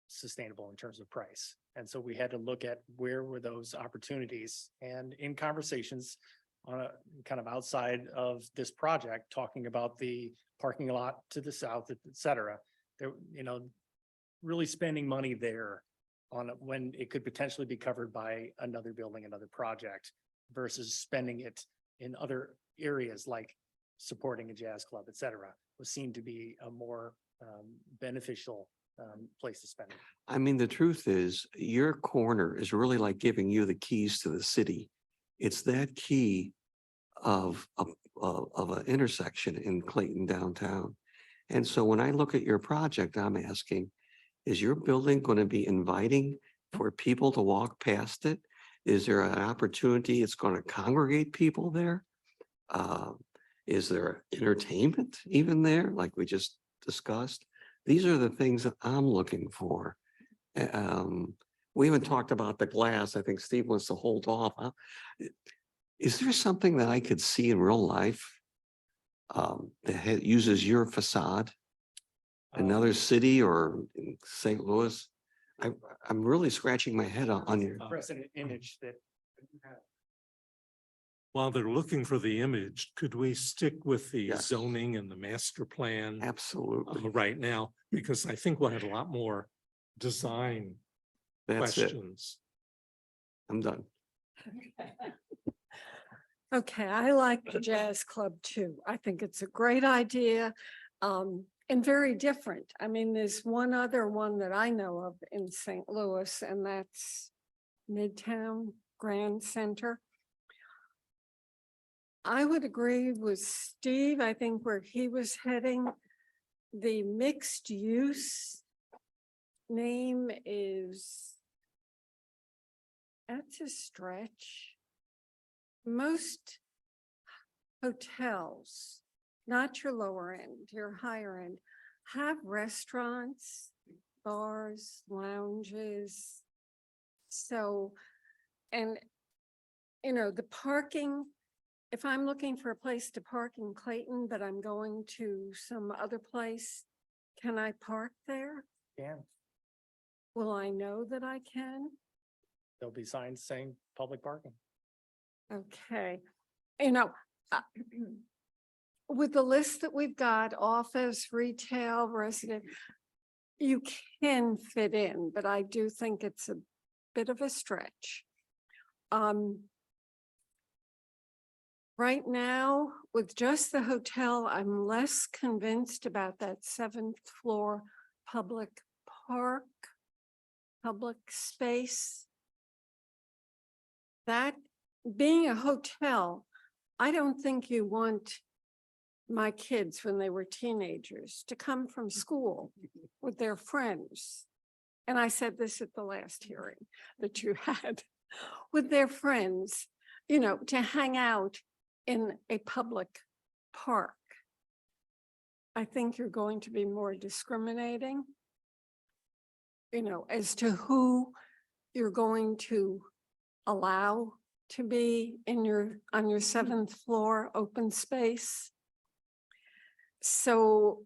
sustainable in terms of price. And so we had to look at where were those opportunities, and in conversations on a kind of outside of this project, talking about the parking lot to the south, et cetera, there, really spending money there on it when it could potentially be covered by another building, another project, versus spending it in other areas like supporting a jazz club, et cetera, was seen to be a more beneficial place to spend it. I mean, the truth is, your corner is really like giving you the keys to the city. It's that key of an intersection in Clayton downtown. And so when I look at your project, I'm asking, is your building going to be inviting for people to walk past it? Is there an opportunity it's going to congregate people there? Is there entertainment even there, like we just discussed? These are the things that I'm looking for. We haven't talked about the glass. I think Steve wants to hold off. Is there something that I could see in real life that uses your facade? Another city or in St. Louis? I'm really scratching my head on your. Precedent image that. While they're looking for the image, could we stick with the Yes. zoning and the master plan Absolutely. right now? Because I think we'll have a lot more design That's it. questions. I'm done. Okay, I like the jazz club too. I think it's a great idea, and very different. I mean, there's one other one that I know of in St. Louis, and that's Midtown Grand Center. I would agree with Steve. I think where he was heading, the mixed use name is, that's a stretch. Most hotels, not your lower end, your higher end, have restaurants, bars, lounges. So, and, the parking, if I'm looking for a place to park in Clayton, but I'm going to some other place, can I park there? Yeah, Will I know that I can? there'll be signs saying public parking. Okay, uh, with the list that we've got, office, retail, resident, you can fit in, but I do think it's a bit of a stretch. Right now, with just the hotel, I'm less convinced about that 7th floor public park, public space. That being a hotel, I don't think you want my kids when they were teenagers to come from school with their friends. And I said this at the last hearing that you had, with their friends, to hang out in a public park. I think you're going to be more discriminating, as to who you're going to allow to be on your 7th floor open space. So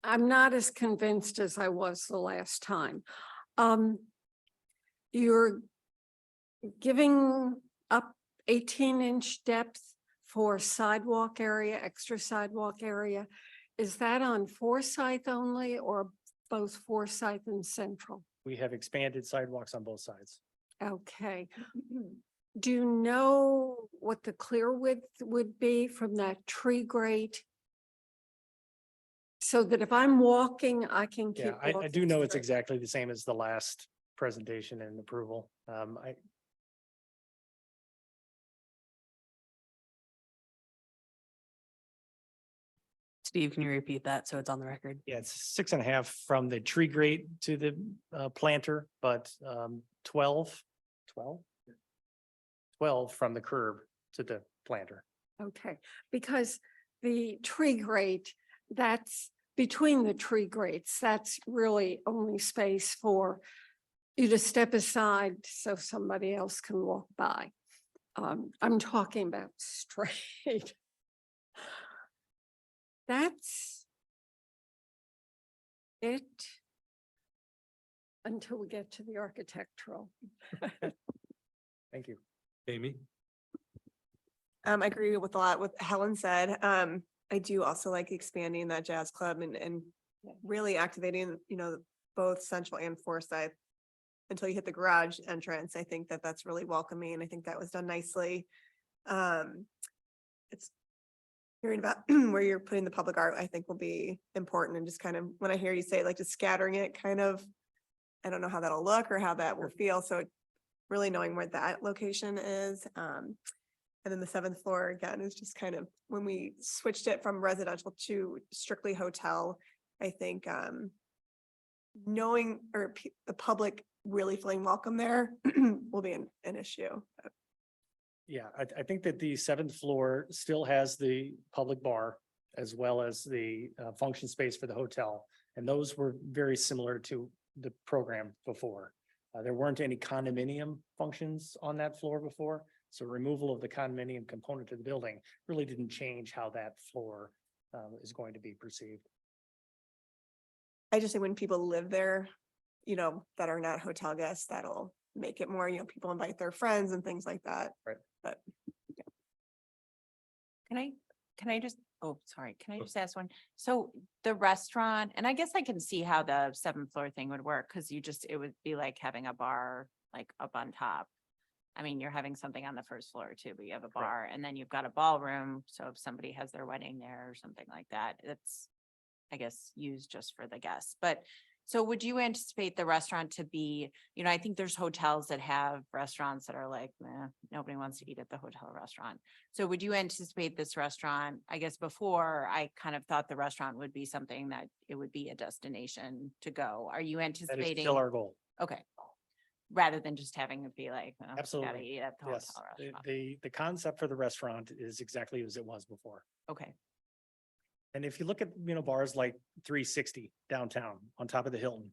I'm not as convinced as I was the last time. You're giving up 18-inch depth for sidewalk area, extra sidewalk area. Is that on Forsyth only or both Forsyth and Central? We have expanded sidewalks on both sides. Okay. Do you know what the clear width would be from that tree grate? So that if I'm walking, I can keep. Yeah, I walking do know it's straight. exactly the same as the last presentation and approval. Steve, can you repeat that so it's on the record? Yeah, it's 6.5 from the tree grate to the planter, but 12 from the curb to the planter. Okay, because the tree grate, that's between the tree grates, that's really only space for you to step aside so somebody else can walk by. I'm talking about straight. That's it. until we get to the architectural. Thank you. Amy? I agree with a lot what Helen said. I do also like expanding that jazz club and really activating, both Central and Forsyth until you hit the garage entrance. I think that that's really welcoming. I think that was done nicely. It's hearing about where you're putting the public art, I think will be important, and just kind of, when I hear you say like just scattering it kind of, I don't know how that'll look or how that will feel. So really knowing where that location is. And then the 7th floor again is just kind of, when we switched it from residential to strictly hotel, I think knowing the public really feeling welcome there will be an issue. Yeah, I think that the 7th floor still has the public bar as well as the function space for the hotel. And those were very similar to the program before. There weren't any condominium functions on that floor before. So removal of the condominium component to the building really didn't change how that floor is going to be perceived. I just think when people live there, that are not hotel guests, that'll make it more, people invite their friends and things like that. Right. But Can I just, oh, sorry, can I just ask one? So the restaurant, and I guess I can see how the 7th floor thing would work, because it would be like having a bar like up on top. I mean, you're having something on the 1st floor too, but you have a bar and then you've got a ballroom. So if somebody has their wedding there or something like that, it's, I guess, used just for the guests. But so would you anticipate the restaurant to be, I think there's hotels that have restaurants that are like, nobody wants to eat at the hotel restaurant. So would you anticipate this restaurant, I guess before I kind of thought the restaurant would be something that it would be a destination to go. Are you That is anticipating? still our goal. Okay. Rather than just having it be like, gotta Absolutely. eat at the Yes. hotel restaurant. The concept for the restaurant is exactly as it was before. Okay. And if you look at, bars like 360 downtown on top of the Hilton,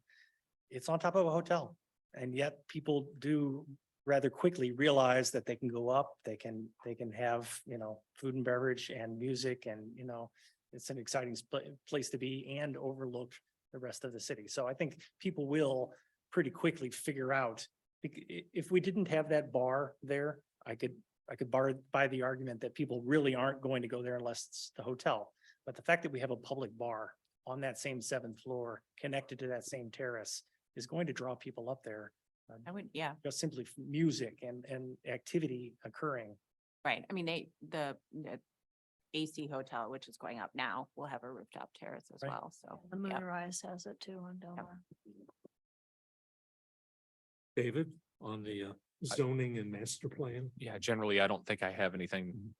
it's on top of a hotel. And yet people do rather quickly realize that they can go up, they can have, food and beverage and music and, it's an exciting place to be and overlook the rest of the city. So I think people will pretty quickly figure out, if we didn't have that bar there, I could buy the argument that people really aren't going to go there unless it's the hotel. But the fact that we have a public bar on that same 7th floor, connected to that same terrace, is going to draw people up there. I would, yeah, Just simply music and activity occurring. right. I mean, the AC hotel, which is going up now, will have a rooftop terrace as Right. well. So. The yeah. Moonrise has it too on Delmar. David, on the zoning and master plan? Yeah, generally, I don't think I have anything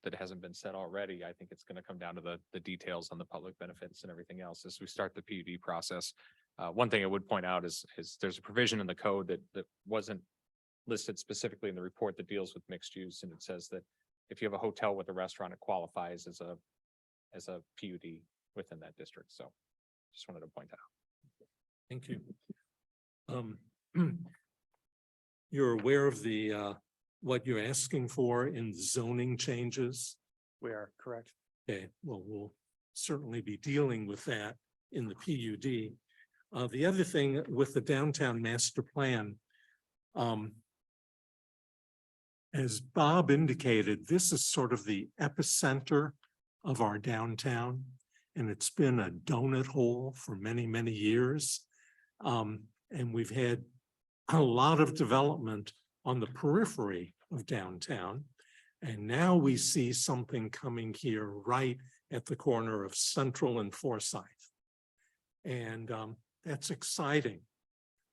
that hasn't been said already. I think it's going to come down to the details on the public benefits and everything else as we start the PUD process. One thing I would point out is there's a provision in the code that wasn't listed specifically in the report that deals with mixed use, and it says that if you have a hotel with a restaurant, it qualifies as a PUD within that district. So just wanted to point that out. Thank you. You're aware of the what you're asking for in zoning changes? We are correct. Okay, well, we'll certainly be dealing with that in the PUD. The other thing with the downtown master plan, as Bob indicated, this is sort of the epicenter of our downtown, and it's been a donut hole for many, many years. And we've had a lot of development on the periphery of downtown. And now we see something coming here right at the corner of Central and Forsyth. And that's exciting.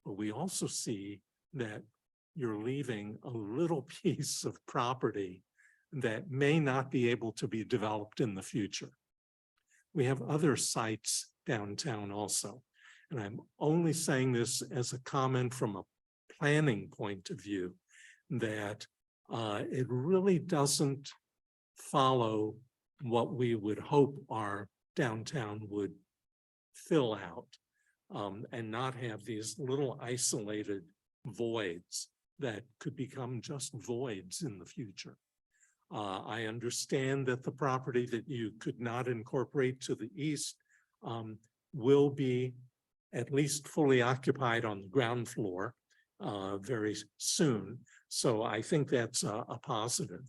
But we also see that you're leaving a little piece of property that may not be able to be developed in the future. We have other sites downtown also. And I'm only saying this as a comment from a planning point of view, that it really doesn't follow what we would hope our downtown would fill out, and not have these little isolated voids that could become just voids in the future. I understand that the property that you could not incorporate to the east will be at least fully occupied on the ground floor very soon. So I think that's a positive.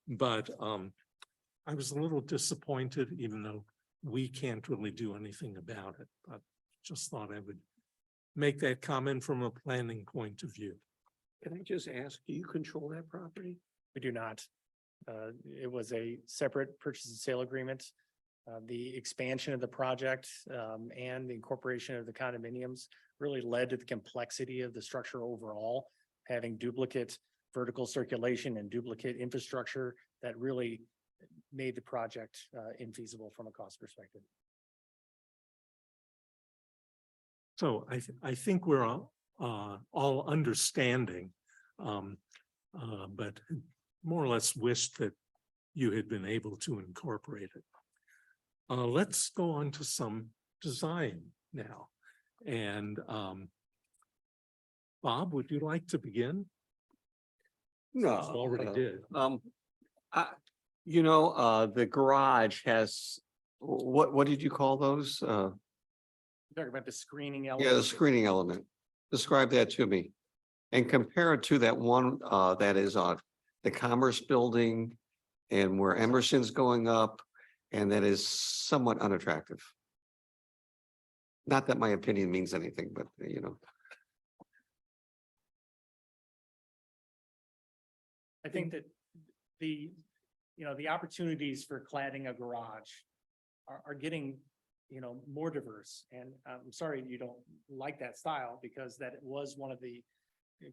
But I was a little disappointed, even though we can't really do anything about it. But just thought I would make that comment from a planning point of view. Can I just ask, do you control that property? We do not. It was a separate purchase and sale agreement. The expansion of the project and the incorporation of the condominiums really led to the complexity of the structure overall, having duplicate vertical circulation and duplicate infrastructure that really made the project infeasible from a cost perspective. So I think we're all understanding, but more or less wish that you had been able to incorporate it. Let's go on to some design now. And Bob, would you like to begin? No. You already did. The garage has, what did you call those? Talking about the screening Yeah, element. the screening element. Describe that to me. And compare it to that one that is on the Commerce Building and where Emerson's going up, and that is somewhat unattractive. Not that my opinion means anything, but I think that the opportunities for cladding a garage are getting, more diverse. And I'm sorry you don't like that style, because that was one of the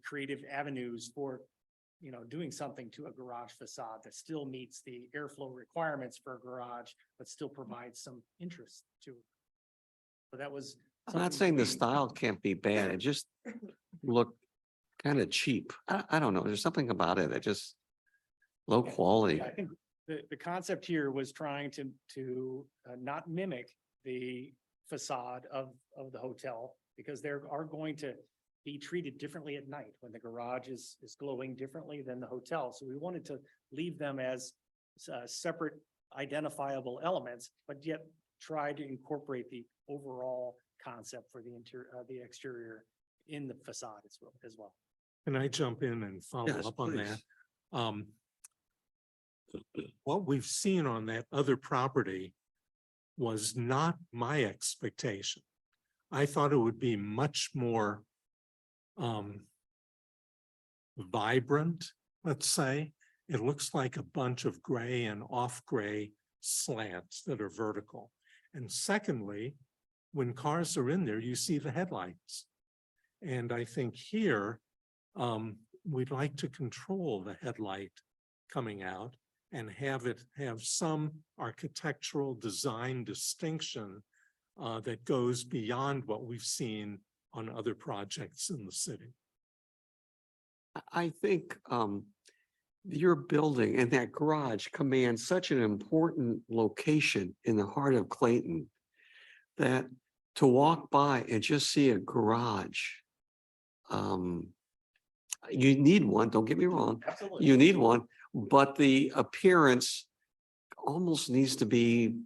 creative avenues for, doing something to a garage facade that still meets the airflow requirements for a garage, but still provides some interest to it. So that was. I'm not something saying the we- style can't be bad. It just looked kind of cheap. I don't know. There's something about it that just low quality. Yeah, I think the concept here was trying to not mimic the facade of the hotel, because there are going to be treated differently at night when the garage is glowing differently than the hotel. So we wanted to leave them as separate identifiable elements, but yet try to incorporate the overall concept for the interior, the exterior in the facade as well. Can I jump in and follow Yes, up on please. that? What we've seen on that other property was not my expectation. I thought it would be much more vibrant, let's say. It looks like a bunch of gray and off gray slants that are vertical. And secondly, when cars are in there, you see the headlights. And I think here, we'd like to control the headlight coming out and have it have some architectural design distinction that goes beyond what we've seen on other projects in the city. I think your building and that garage command such an important location in the heart of Clayton that to walk by and just see a garage, you need one, don't get me wrong, Absolutely. you need one, but the appearance almost needs to be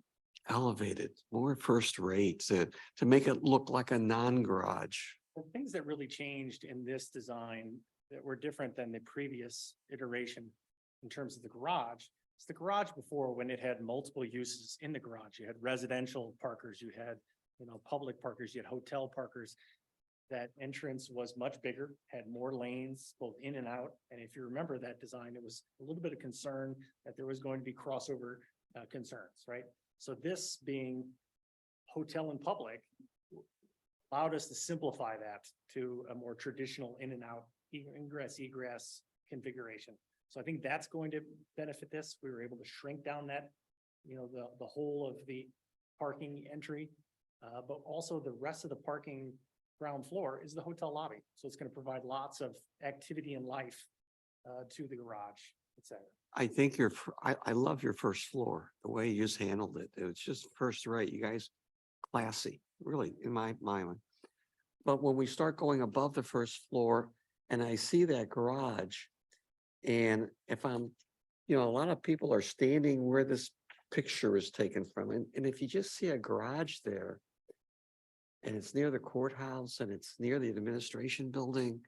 elevated, more first rate to make it look like a non-garage. The things that really changed in this design that were different than the previous iteration in terms of the garage. It's the garage before, when it had multiple uses in the garage. You had residential parkers, you had, public parkers, you had hotel parkers. That entrance was much bigger, had more lanes, both in and out. And if you remember that design, it was a little bit of concern that there was going to be crossover concerns, right? So this being hotel and public allowed us to simplify that to a more traditional in and out ingress egress configuration. So I think that's going to benefit this. We were able to shrink down that, the whole of the parking entry, but also the rest of the parking ground floor is the hotel lobby. So it's going to provide lots of activity and life to the garage, et cetera. I think I love your first floor, the way you just handled it. It was just first rate. You guys, classy, really, in my mind. But when we start going above the first floor and I see that garage, and if I'm, a lot of people are standing where this picture is taken from, and if you just see a garage there, And it's near the courthouse and it's near the administration building.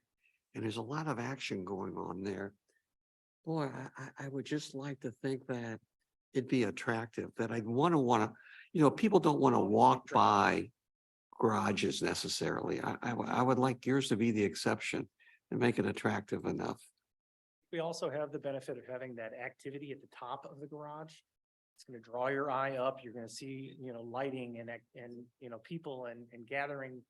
And there's a lot of action going on there. Boy, I would just like to think that it'd be attractive, that I'd wanna, people don't want to walk by garages necessarily. I would like yours to be the exception and make it attractive enough. We also have the benefit of having that activity at the top of the garage. It's gonna draw your eye up. You're gonna see, lighting and people and gathering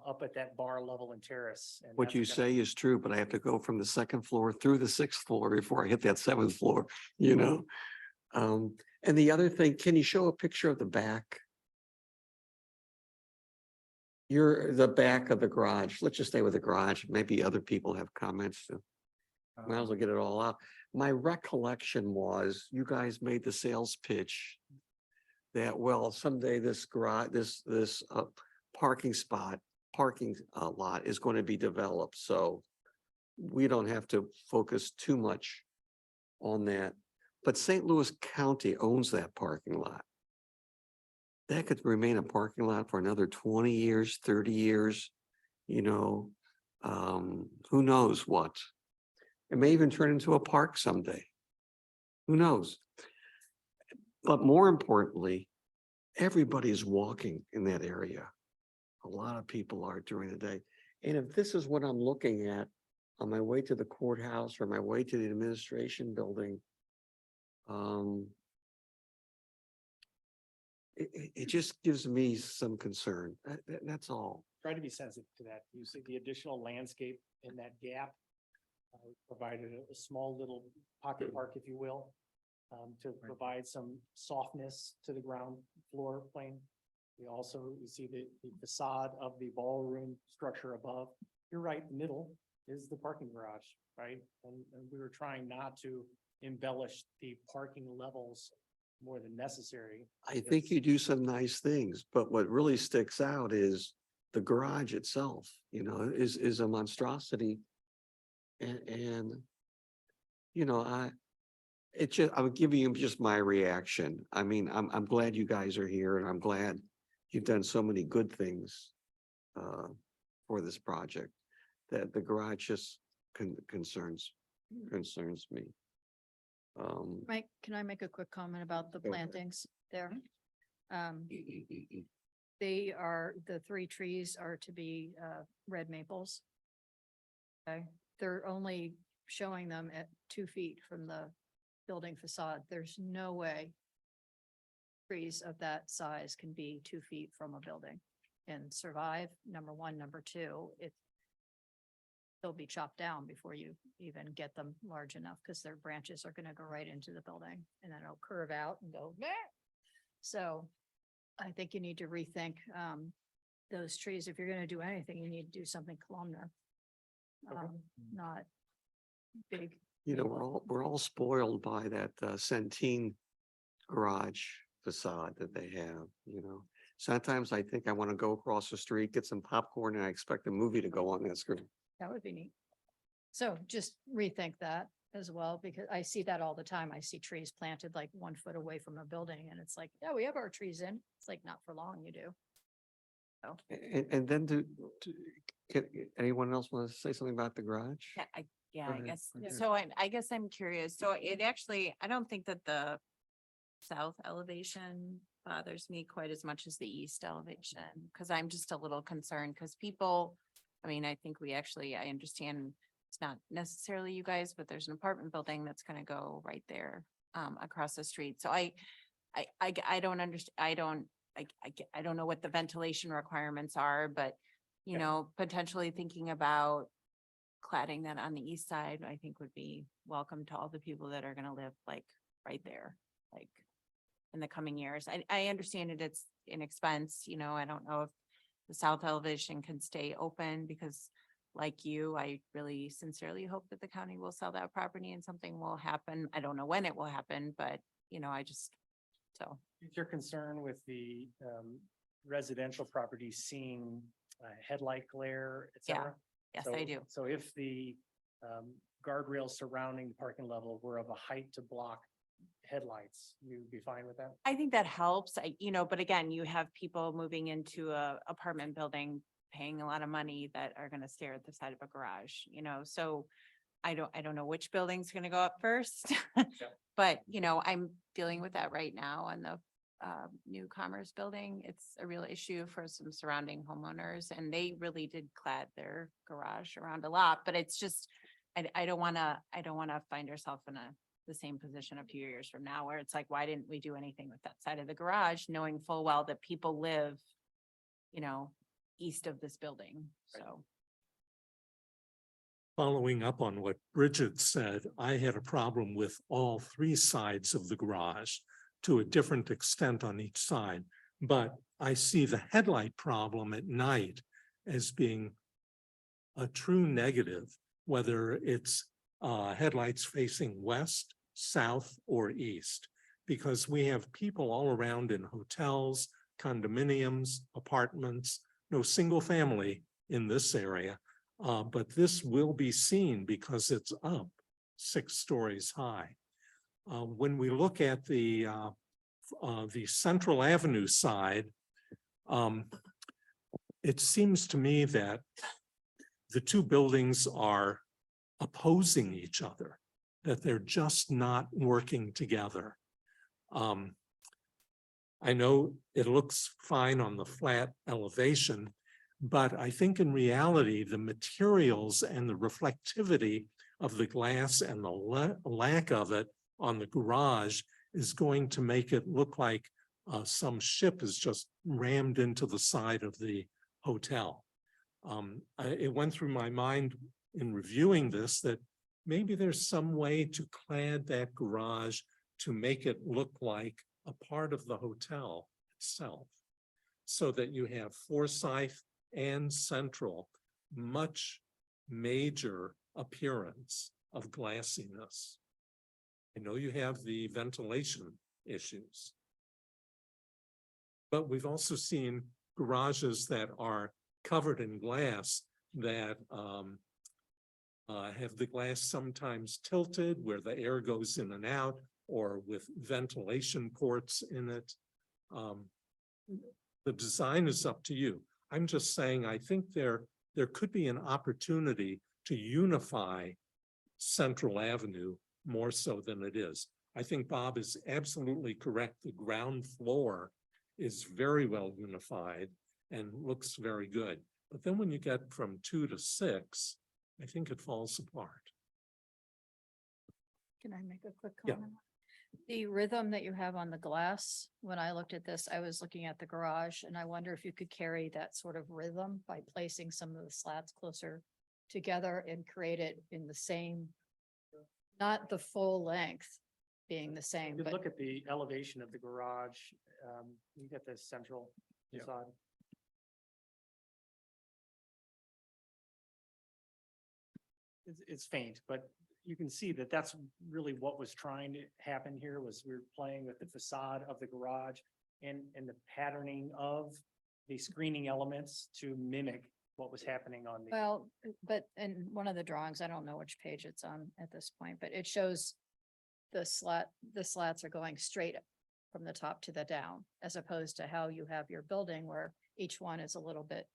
up at that bar level and terrace. And What that's you gonna- say is true, but I have to go from the second floor through the sixth floor before I hit that seventh floor, you know? And the other thing, can you show a picture of the back? The back of the garage. Let's just stay with the garage. Maybe other people have comments. So might as well get it all out. My recollection was you guys made the sales pitch that, well, someday this garage, this parking lot is going to be developed. So we don't have to focus too much on that. But St. Louis County owns that parking lot. That could remain a parking lot for another 20 years, 30 years, who knows what. It may even turn into a park someday. Who knows? But more importantly, everybody's walking in that area. A lot of people are during the day. And if this is what I'm looking at on my way to the courthouse or my way to the administration building, it just gives me some concern. That's all. Try to be sensitive to that. You see the additional landscape in that gap. Provided a small little pocket park, if you will, to provide some softness to the ground floor plane. You see the facade of the ballroom structure above. You're right, the middle is the parking garage, right? And we were trying not to embellish the parking levels more than necessary. I think you do some nice things, but what really sticks out is the garage itself, is a monstrosity. And I'm giving you just my reaction. I mean, I'm glad you guys are here and I'm glad you've done so many good things for this project, that the garage just concerns me. Mike, can I make a quick comment about the Go ahead. plantings there? The 3 trees are to be red maples. Okay, they're only showing them at 2 feet from the building facade. There's no way trees of that size can be 2 feet from a building and survive. Number one, number two, they'll be chopped down before you even get them large enough because their branches are going to go right into the building and then it'll curve out and go. Meh. So I think you need to rethink those trees. If you're going to do anything, you need to do something columnar. Not big. We're all spoiled by that Centene garage facade that they have, Sometimes I think I want to go across the street, get some popcorn, and I expect a movie to go on that screen. That would be neat. So just rethink that as well, because I see that all the time. I see trees planted like 1 foot away from a building and it's like, yeah, we have our trees in. It's like, not for long, you do. So. And then can anyone else want to say something about the garage? Yeah, Go I ahead. guess, Yeah. so I guess I'm curious, so it actually, I don't think that the south elevation bothers me quite as much as the east elevation, because I'm just a little concerned, because people, I think I understand it's not necessarily you guys, but there's an apartment building that's gonna go right there across the street, so I don't understand, I don't know what the ventilation requirements are, but potentially thinking about cladding that on the east side, I think would be welcome to all the people that are gonna live like right there, like in the coming years. I understand it's an expense, I don't know if the south elevation can stay open because like you, I really sincerely hope that the county will sell that property and something will happen. I don't know when it will happen, but Is your concern with the residential property seeing headlight glare, et Yeah. cetera? yes, So- I do. So if the guardrails surrounding the parking level were of a height to block headlights. You'd be fine with that? I think that helps, but again, you have people moving into a apartment building, paying a lot of money that are gonna stare at the side of a garage, so I don't know which building's gonna go up first. But, I'm dealing with that right now on the new commerce building. It's a real issue for some surrounding homeowners, and they really did clad their garage around a lot, but it's just, I don't wanna find ourselves in the same position a few years from now where it's like, why didn't we do anything with that side of the garage, knowing full well that people live, east of this building, so. Following up on what Bridget said, I had a problem with all three sides of the garage to a different extent on each side. But I see the headlight problem at night as being a true negative, whether it's headlights facing west, south, or east, because we have people all around in hotels, condominiums, apartments, no single family in this area. But this will be seen because it's up 6 stories high. When we look at the Central Avenue side, it seems to me that the two buildings are opposing each other, that they're just not working together. I know it looks fine on the flat elevation, but I think in reality, the materials and the reflectivity of the glass and the lack of it on the garage is going to make it look like some ship is just rammed into the side of the hotel. It went through my mind in reviewing this that maybe there's some way to clad that garage to make it look like a part of the hotel itself, so that you have Forsyth and Central, much major appearance of glassiness. I know you have the ventilation issues, but we've also seen garages that are covered in glass that have the glass sometimes tilted where the air goes in and out, or with ventilation ports in it. The design is up to you. I'm just saying, I think there could be an opportunity to unify Central Avenue more so than it is. I think Bob is absolutely correct. The ground floor is very well unified and looks very good. But then when you get from 2 to 6, I think it falls apart. Can I make a quick Yeah. comment? The rhythm that you have on the glass, when I looked at this, I was looking at the garage and I wonder if you could carry that sort of rhythm by placing some of the slats closer together and create it in the same, not the full length being the same, You but look at the elevation of the garage, you get the central Yeah. facade. It's faint, but you can see that that's really what was trying to happen here, was we were playing with the facade of the garage and the patterning of the screening elements to mimic what was happening on the. well, but in one of the drawings, I don't know which page it's on at this point, but it shows the slats are going straight from the top to the down, as opposed to how you have your building where each one is a little bit,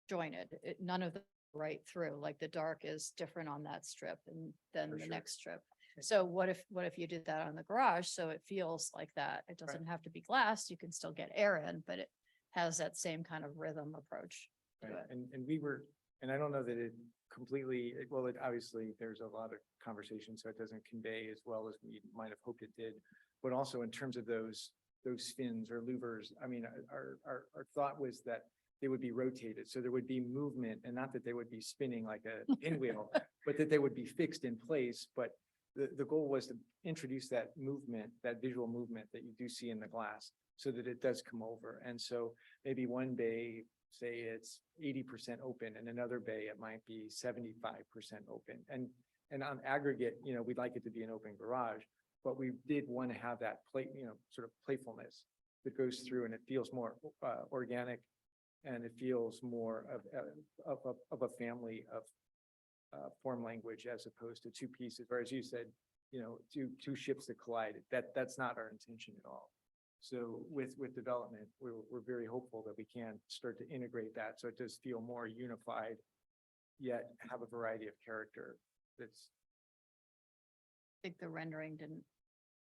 jointed. None of them right through, like the dark is different on that strip and then For the sure. next strip. So what if you did that on the garage? So it feels like that. It doesn't have to be glass. You can still get air in, but it has that same kind of rhythm approach to Right, it. and we were, and I don't know that it completely, well, it obviously, there's a lot of conversation, so it doesn't convey as well as we might have hoped it did. But also in terms of those fins or louvers, I mean, our thought was that they would be rotated, so there would be movement, and not that they would be spinning like a pinwheel, but that they would be fixed in place. But the goal was to introduce that movement, that visual movement that you do see in the glass, so that it does come over. And so maybe one bay, say it's 80% open, and another bay, it might be 75% open. And on aggregate, we'd like it to be an open garage, but we did want to have that sort of playfulness that goes through, and it feels more organic, and it feels more of a family form language as opposed to two pieces, or as you said, you know, two ships that collided. That's not our intention at all. So with development, we're very hopeful that we can start to integrate that, so it does feel more unified, yet have a variety of character. That's, I think the rendering didn't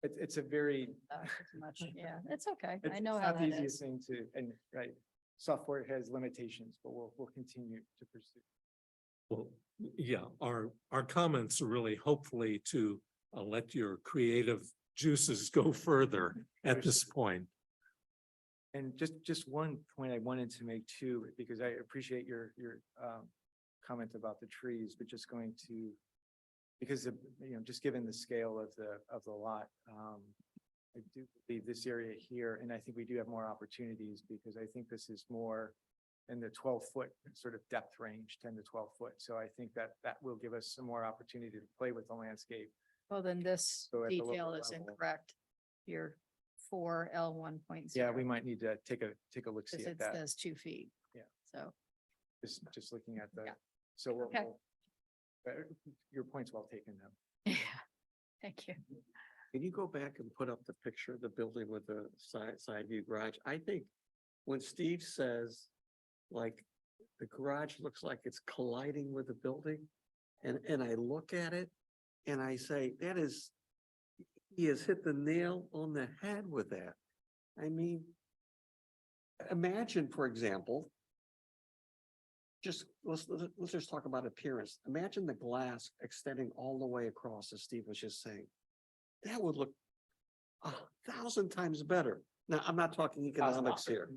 it's a very. as much. Yeah, it's okay. I It's know it's how not the that easiest is. thing to, and right, software has limitations, but we'll continue to pursue. Well, yeah, our comments are really hopefully to let your creative juices go further at this point. And just one point I wanted to make too, because I appreciate your comment about the trees, but just going to, because of, you know, just given the scale of the lot, I do believe this area here, and I think we do have more opportunities because I think this is more in the 12-foot sort of depth range, 10 to 12 foot. So I think that will give us some more opportunity to play with the landscape. Well, then this So at the lower detail is level. incorrect. Your 4L 1.0. Yeah, we might need to take a look, see Because at it that. says 2 feet. Yeah. So, Just looking at the, Yeah. so Okay. your point's well taken though. yeah, thank you. Can you go back and put up the picture of the building with the side view garage? I think when Steve says, like, the garage looks like it's colliding with the building, and I look at it and I say, he has hit the nail on the head with that. I mean, imagine, for example, let's just talk about appearance. Imagine the glass extending all the way across, as Steve was just saying. That would look 1,000 times better. Now, I'm not talking economics here.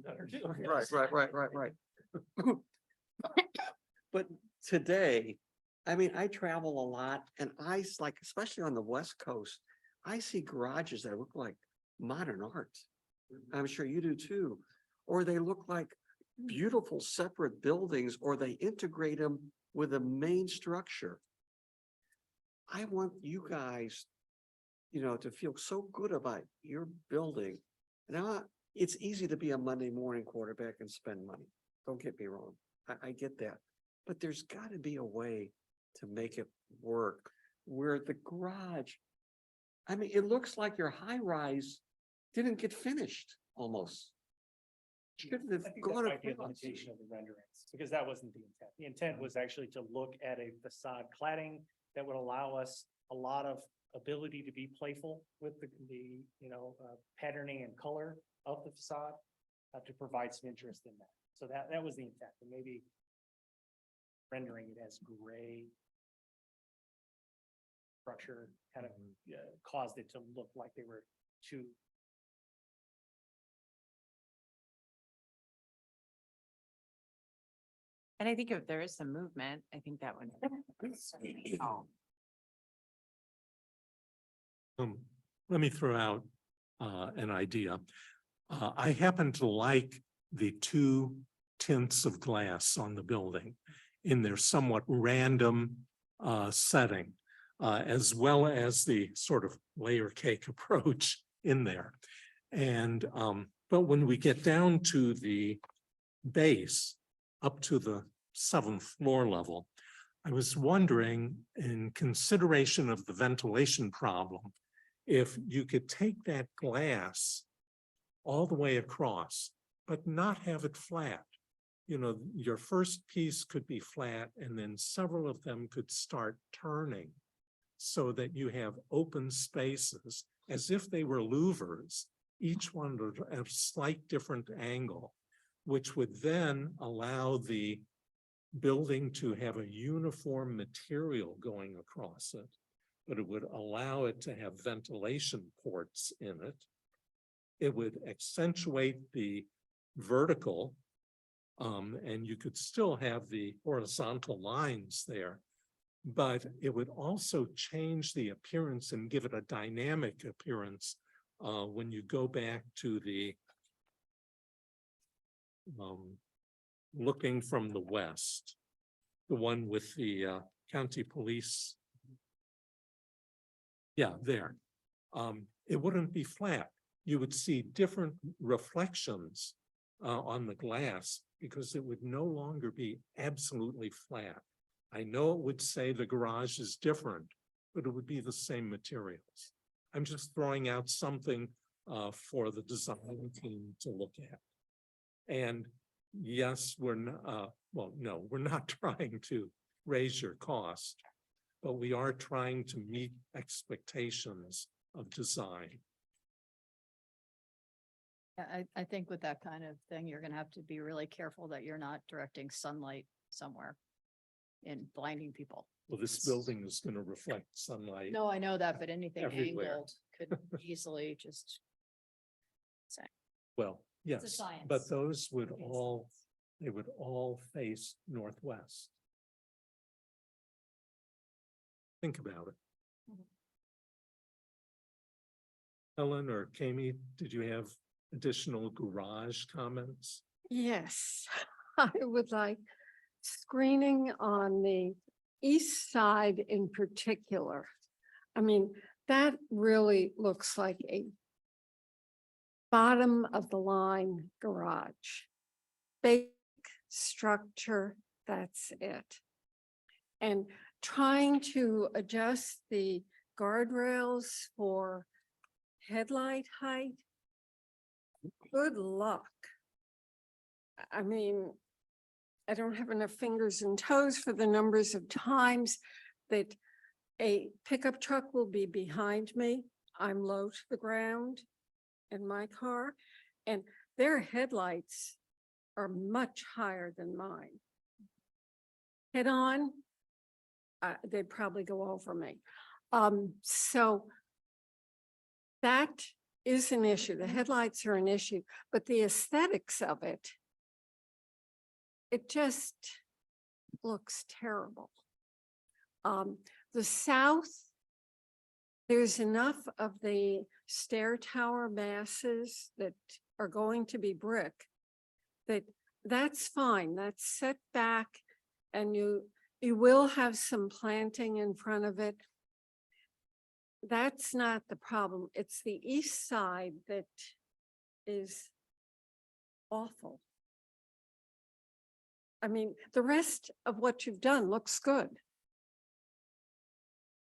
Right. But today, I mean, I travel a lot and like, especially on the West Coast, I see garages that look like modern art. I'm sure you do too. Or they look like beautiful separate buildings, or they integrate them with a main structure. I want you guys, you know, to feel so good about your building. Now, it's easy to be a Monday morning quarterback and spend money. Don't get me wrong. I get that. But there's got to be a way to make it work where the garage, I mean, it looks like your high rise didn't get finished almost. Shouldn't have I think that gone might be a across. limitation of the renderings, because that wasn't the intent. The intent was actually to look at a facade cladding that would allow us a lot of ability to be playful with the patterning and color of the facade, to provide some interest in that. So that was the intent, and maybe rendering it as gray structure kind of caused it to look like they were too. And I think if there is some movement, I think that would. Oh, Let me throw out an idea. I happen to like the 2 tints of glass on the building in their somewhat random setting, as well as the sort of layer cake approach in there. And but when we get down to the base, up to the 7th floor level, I was wondering, in consideration of the ventilation problem, if you could take that glass all the way across, but not have it flat. You know, your first piece could be flat and then several of them could start turning so that you have open spaces as if they were louvers, each one at a slight different angle, which would then allow the building to have a uniform material going across it, but it would allow it to have ventilation ports in it. It would accentuate the vertical, and you could still have the horizontal lines there, but it would also change the appearance and give it a dynamic appearance when you go back to the looking from the west, the one with the county police. Yeah, there. It wouldn't be flat. You would see different reflections on the glass because it would no longer be absolutely flat. I know it would say the garage is different, but it would be the same materials. I'm just throwing out something for the design team to look at. And yes, we're not, well, no, we're not trying to raise your cost, but we are trying to meet expectations of design. I think with that kind of thing, you're gonna have to be really careful that you're not directing sunlight somewhere and blinding people. Well, this building is going to reflect sunlight. No, I know that, but anything Everywhere. angled could easily just. Well, It's a yes, science. but those would It makes all, they would all face northwest. Think about it. Mhm. Helen or Kami, did you have additional garage comments? Yes, I would like screening on the east side in particular. I mean, that really looks like a bottom of the line garage. Big structure, that's it. And trying to adjust the guardrails for headlight height. Good luck. I mean, I don't have enough fingers and toes for the numbers of times that a pickup truck will be behind me. I'm low to the ground in my car, and their headlights are much higher than mine. Head on, they'd probably go over me. So that is an issue. The headlights are an issue, but the aesthetics of it, it just looks terrible. The south, there's enough of the stair tower masses that are going to be brick that's fine. That's set back, and you will have some planting in front of it. That's not the problem. It's the east side that is awful. I mean, the rest of what you've done looks good.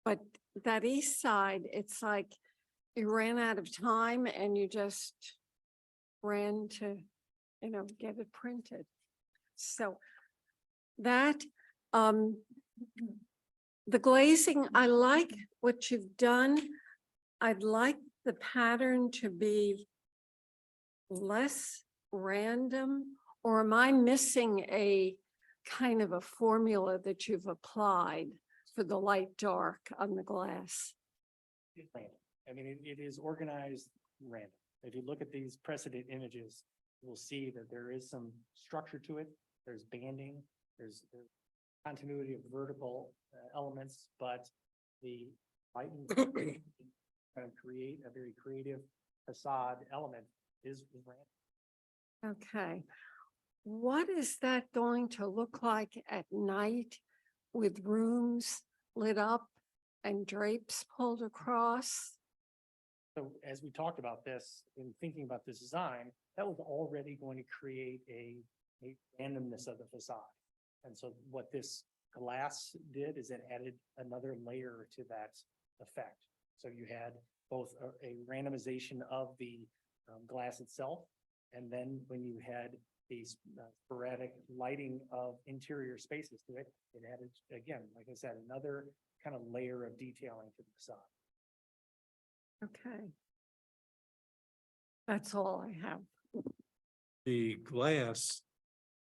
But that east side, it's like you ran out of time and you just ran to, get it printed. So that, the glazing, I like what you've done. I'd like the pattern to be less random, or am I missing a kind of a formula that you've applied for the light dark on the glass? It's random. I mean, it is organized random. If you look at these precedent images, you'll see that there is some structure to it. There's banding, there's continuity of vertical elements, but the lighting kind of create a very creative facade element is random. Okay. What is that going to look like at night with rooms lit up and drapes pulled across? So as we talked about this, in thinking about this design, that was already going to create a randomness of the facade. And so what this glass did is it added another layer to that effect. So you had both a randomization of the glass itself, and then when you had these sporadic lighting of interior spaces to it, it added, again, like I said, another kind of layer of detailing to the facade. Okay. That's all I have. The glass,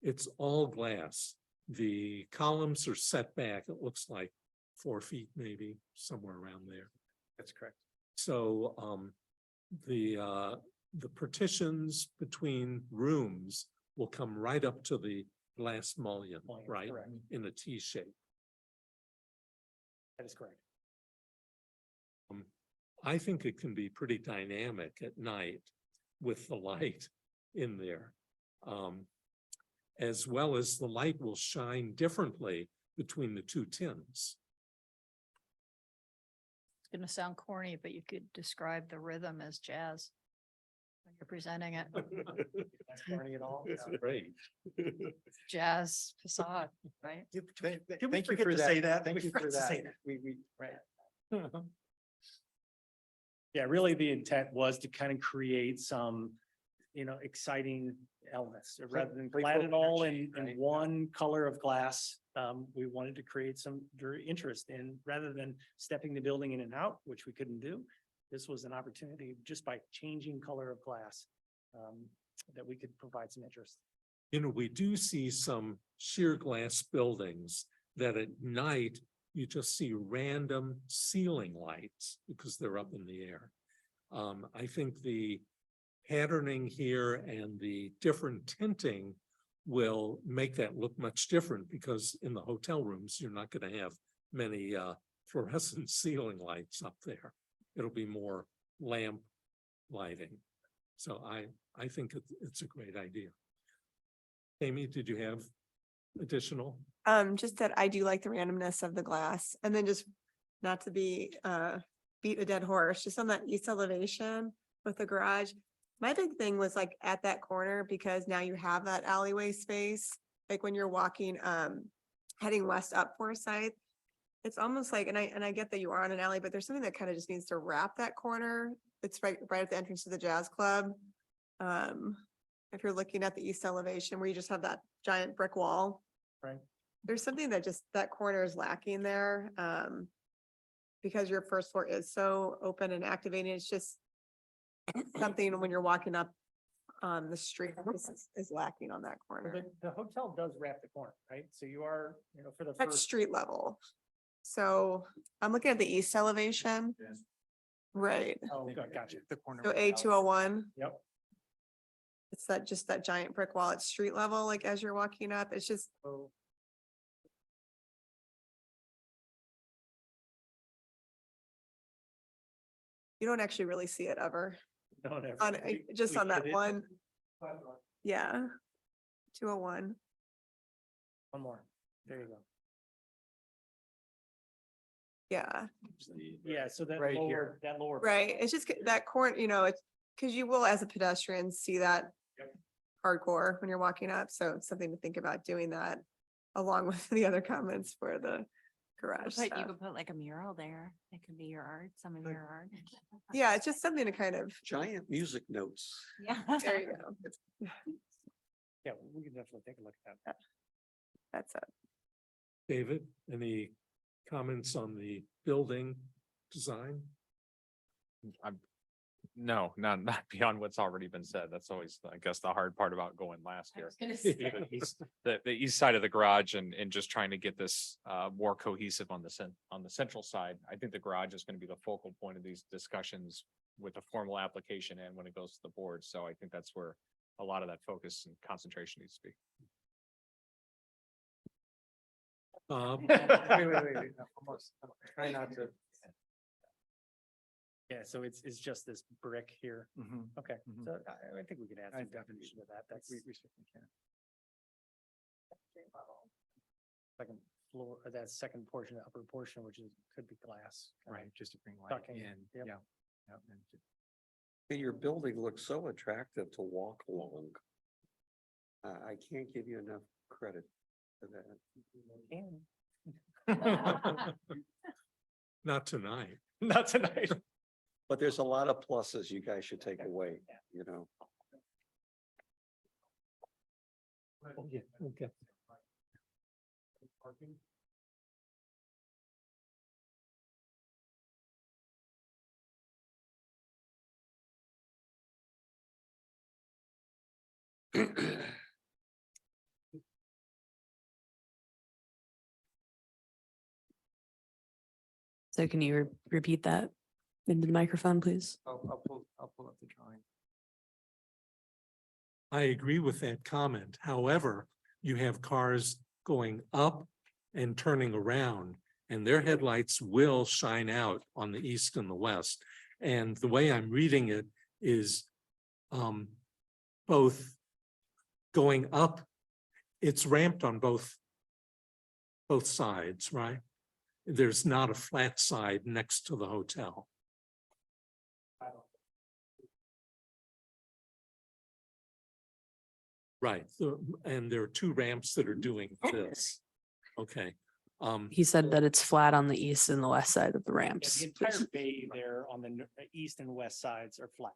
it's all glass. The columns are set back, it looks like 4 feet, maybe somewhere around there. That's correct. So the partitions between rooms will come right up to the glass mullion, right? Correct. In a T shape. That is correct. I think it can be pretty dynamic at night with the light in there. As well as the light will shine differently between the two tins. It's gonna sound corny, but you could describe the rhythm as jazz. When You're presenting it. Barney at all. It's great. Jazz facade, right? Can we Thank you forget for to that. say that? Thank We you for forgot to say that. that. We, Right. Yeah, really the intent was to kind of create some, exciting elements rather than playful clad it all energy, in right? one color of glass. We wanted to create some very interest in, rather than stepping the building in and out, which we couldn't do. This was an opportunity just by changing color of glass, that we could provide some interest. We do see some sheer glass buildings that at night you just see random ceiling lights because they're up in the air. I think the patterning here and the different tinting will make that look much different because in the hotel rooms, you're not going to have many fluorescent ceiling lights up there. It'll be more lamp lighting. So I think it's a great idea. Amy, did you have additional? Just that I do like the randomness of the glass, and then just not to be beat a dead horse, just on that east elevation with the garage. My big thing was like at that corner, because now you have that alleyway space, like when you're walking heading west up Forsyth. It's almost like, and I get that you are on an alley, but there's something that kind of just needs to wrap that corner. It's right at the entrance to the jazz club. If you're looking at the east elevation where you just have that giant brick wall. Right. There's something that just, that corner is lacking there. Because your first floor is so open and activating, it's just something when you're walking up on the street is lacking on that corner. The hotel does wrap the corner, right? So you are, for the At first. street level. So I'm looking at the east elevation. Right. Oh, gotcha. The corner. So A201. Yep. It's just that giant brick wall at street level, like as you're walking up, it's just. Oh. You don't actually really see it ever. No, never. On, just We on that hit it. one. Yeah. 201. One more. There you go. Yeah. Yeah, so that Right lower, here. that lower. Right. It's just that corner, it's because you will, as a pedestrian, see that Yep. hardcore when you're walking up. So it's something to think about doing that along with the other comments for the garage But you stuff. could put like a mural there. It could be your art, some of your art. Yeah, it's just something to kind of, Giant music notes. Yeah. there you go. Yeah, we can definitely take a look at that. That's it. David, any comments on the building design? No, not beyond what's already been said. That's always, I guess, the hard part about going last year. The east side of the garage and just trying to get this more cohesive on the central side. I think the garage is going to be the focal point of these discussions with the formal application and when it goes to the board. So I think that's where a lot of that focus and concentration needs to be. Wait. Almost. Try not to. Yeah, so it's just this brick here. Mhm, Okay, mhm. so I think we could add I some definitely definition to that. That's We certainly can. second floor, or that second portion, the upper portion, which is, could be glass. Right, just to bring light Tucking, in. yep. Yeah. Yeah, and And your building looks so attractive to walk along. I can't give you enough credit for that. Not tonight. Not tonight. But there's a lot of pluses you guys should take away, you know. Oh, yeah, okay. So can you repeat that into the microphone, please? I'll pull up the drawing. I agree with that comment. However, you have cars going up and turning around, and their headlights will shine out on the east and the west. And the way I'm reading it is both going up, it's ramped on both sides, right? There's not a flat side next to the hotel. Right, and there are two ramps that are doing this. Okay. He said that it's flat on the east and the west side of the Yeah, ramps. the entire bay there on the east and west sides are flat.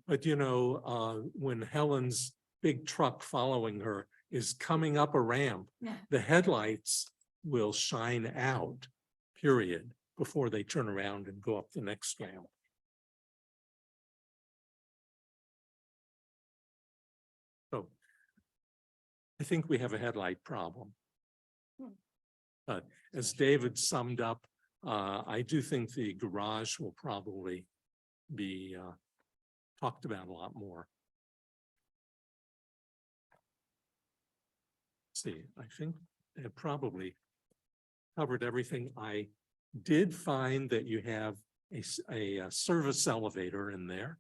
But you know, when Helen's big truck following her is coming up a ramp, the headlights will shine out, period, before they turn around and go up the next ramp. So I think we have a headlight problem. But as David summed up, I do think the garage will probably be talked about a lot more. See, I think it probably covered everything. I did find that you have a service elevator in there.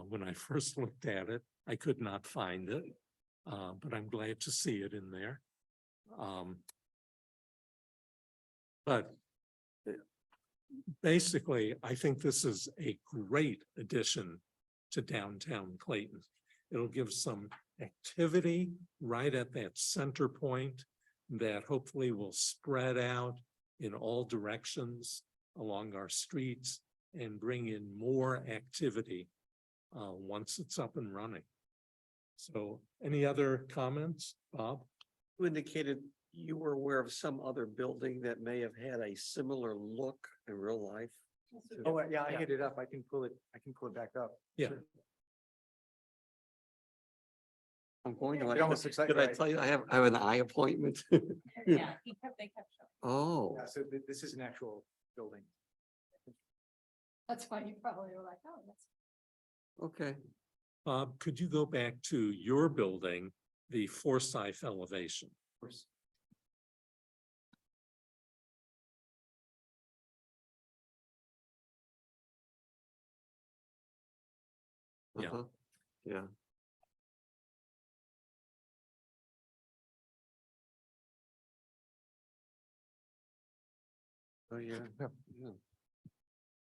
When I first looked at it, I could not find it, but I'm glad to see it in there. But basically, I think this is a great addition to downtown Clayton. It'll give some activity right at that center point that hopefully will spread out in all directions along our streets and bring in more activity once it's up and running. So any other comments, Bob? You indicated you were aware of some other building that may have had a similar look in real life. Oh, yeah, I hit it up. I can pull it back up. Yeah. Sure. I'm going to. It almost looks like, Did I right. tell you I have an eye appointment? Yeah, they kept showing. Oh, Yeah, so this is an actual building. That's why you probably were like, oh, that's. okay. Bob, could you go back to your building, the Forsyth elevation? Of course. Yeah. Uh-huh. Yeah. Oh, yeah. Yeah.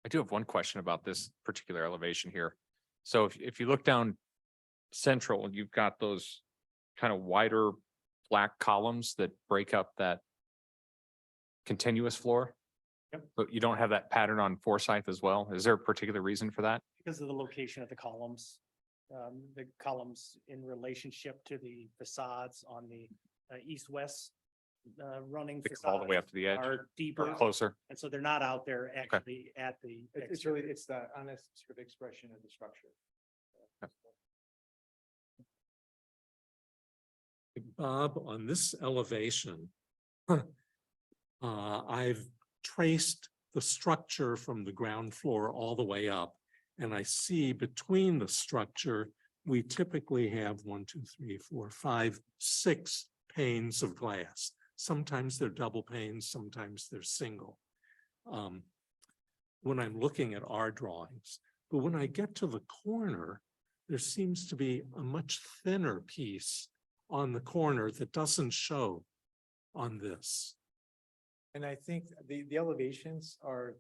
I do have one question about this particular elevation here. So if you look down central, you've got those kind of wider black columns that break up that continuous floor. Yep. But you don't have that pattern on Forsyth as well. Is there a particular reason for that? Because of the location of the columns. The columns in relationship to the facades on the east-west running They come all the way up to the edge are or deeper. closer? And so they're not out there actually at the. It's really, it's the honest sort of expression of the structure. Bob, on this elevation, I've traced the structure from the ground floor all the way up. And I see between the structure, we typically have 1, 2, 3, 4, 5, 6 panes of glass. Sometimes they're double panes, sometimes they're single. When I'm looking at our drawings, but when I get to the corner, there seems to be a much thinner piece on the corner that doesn't show on this. And I think the elevations are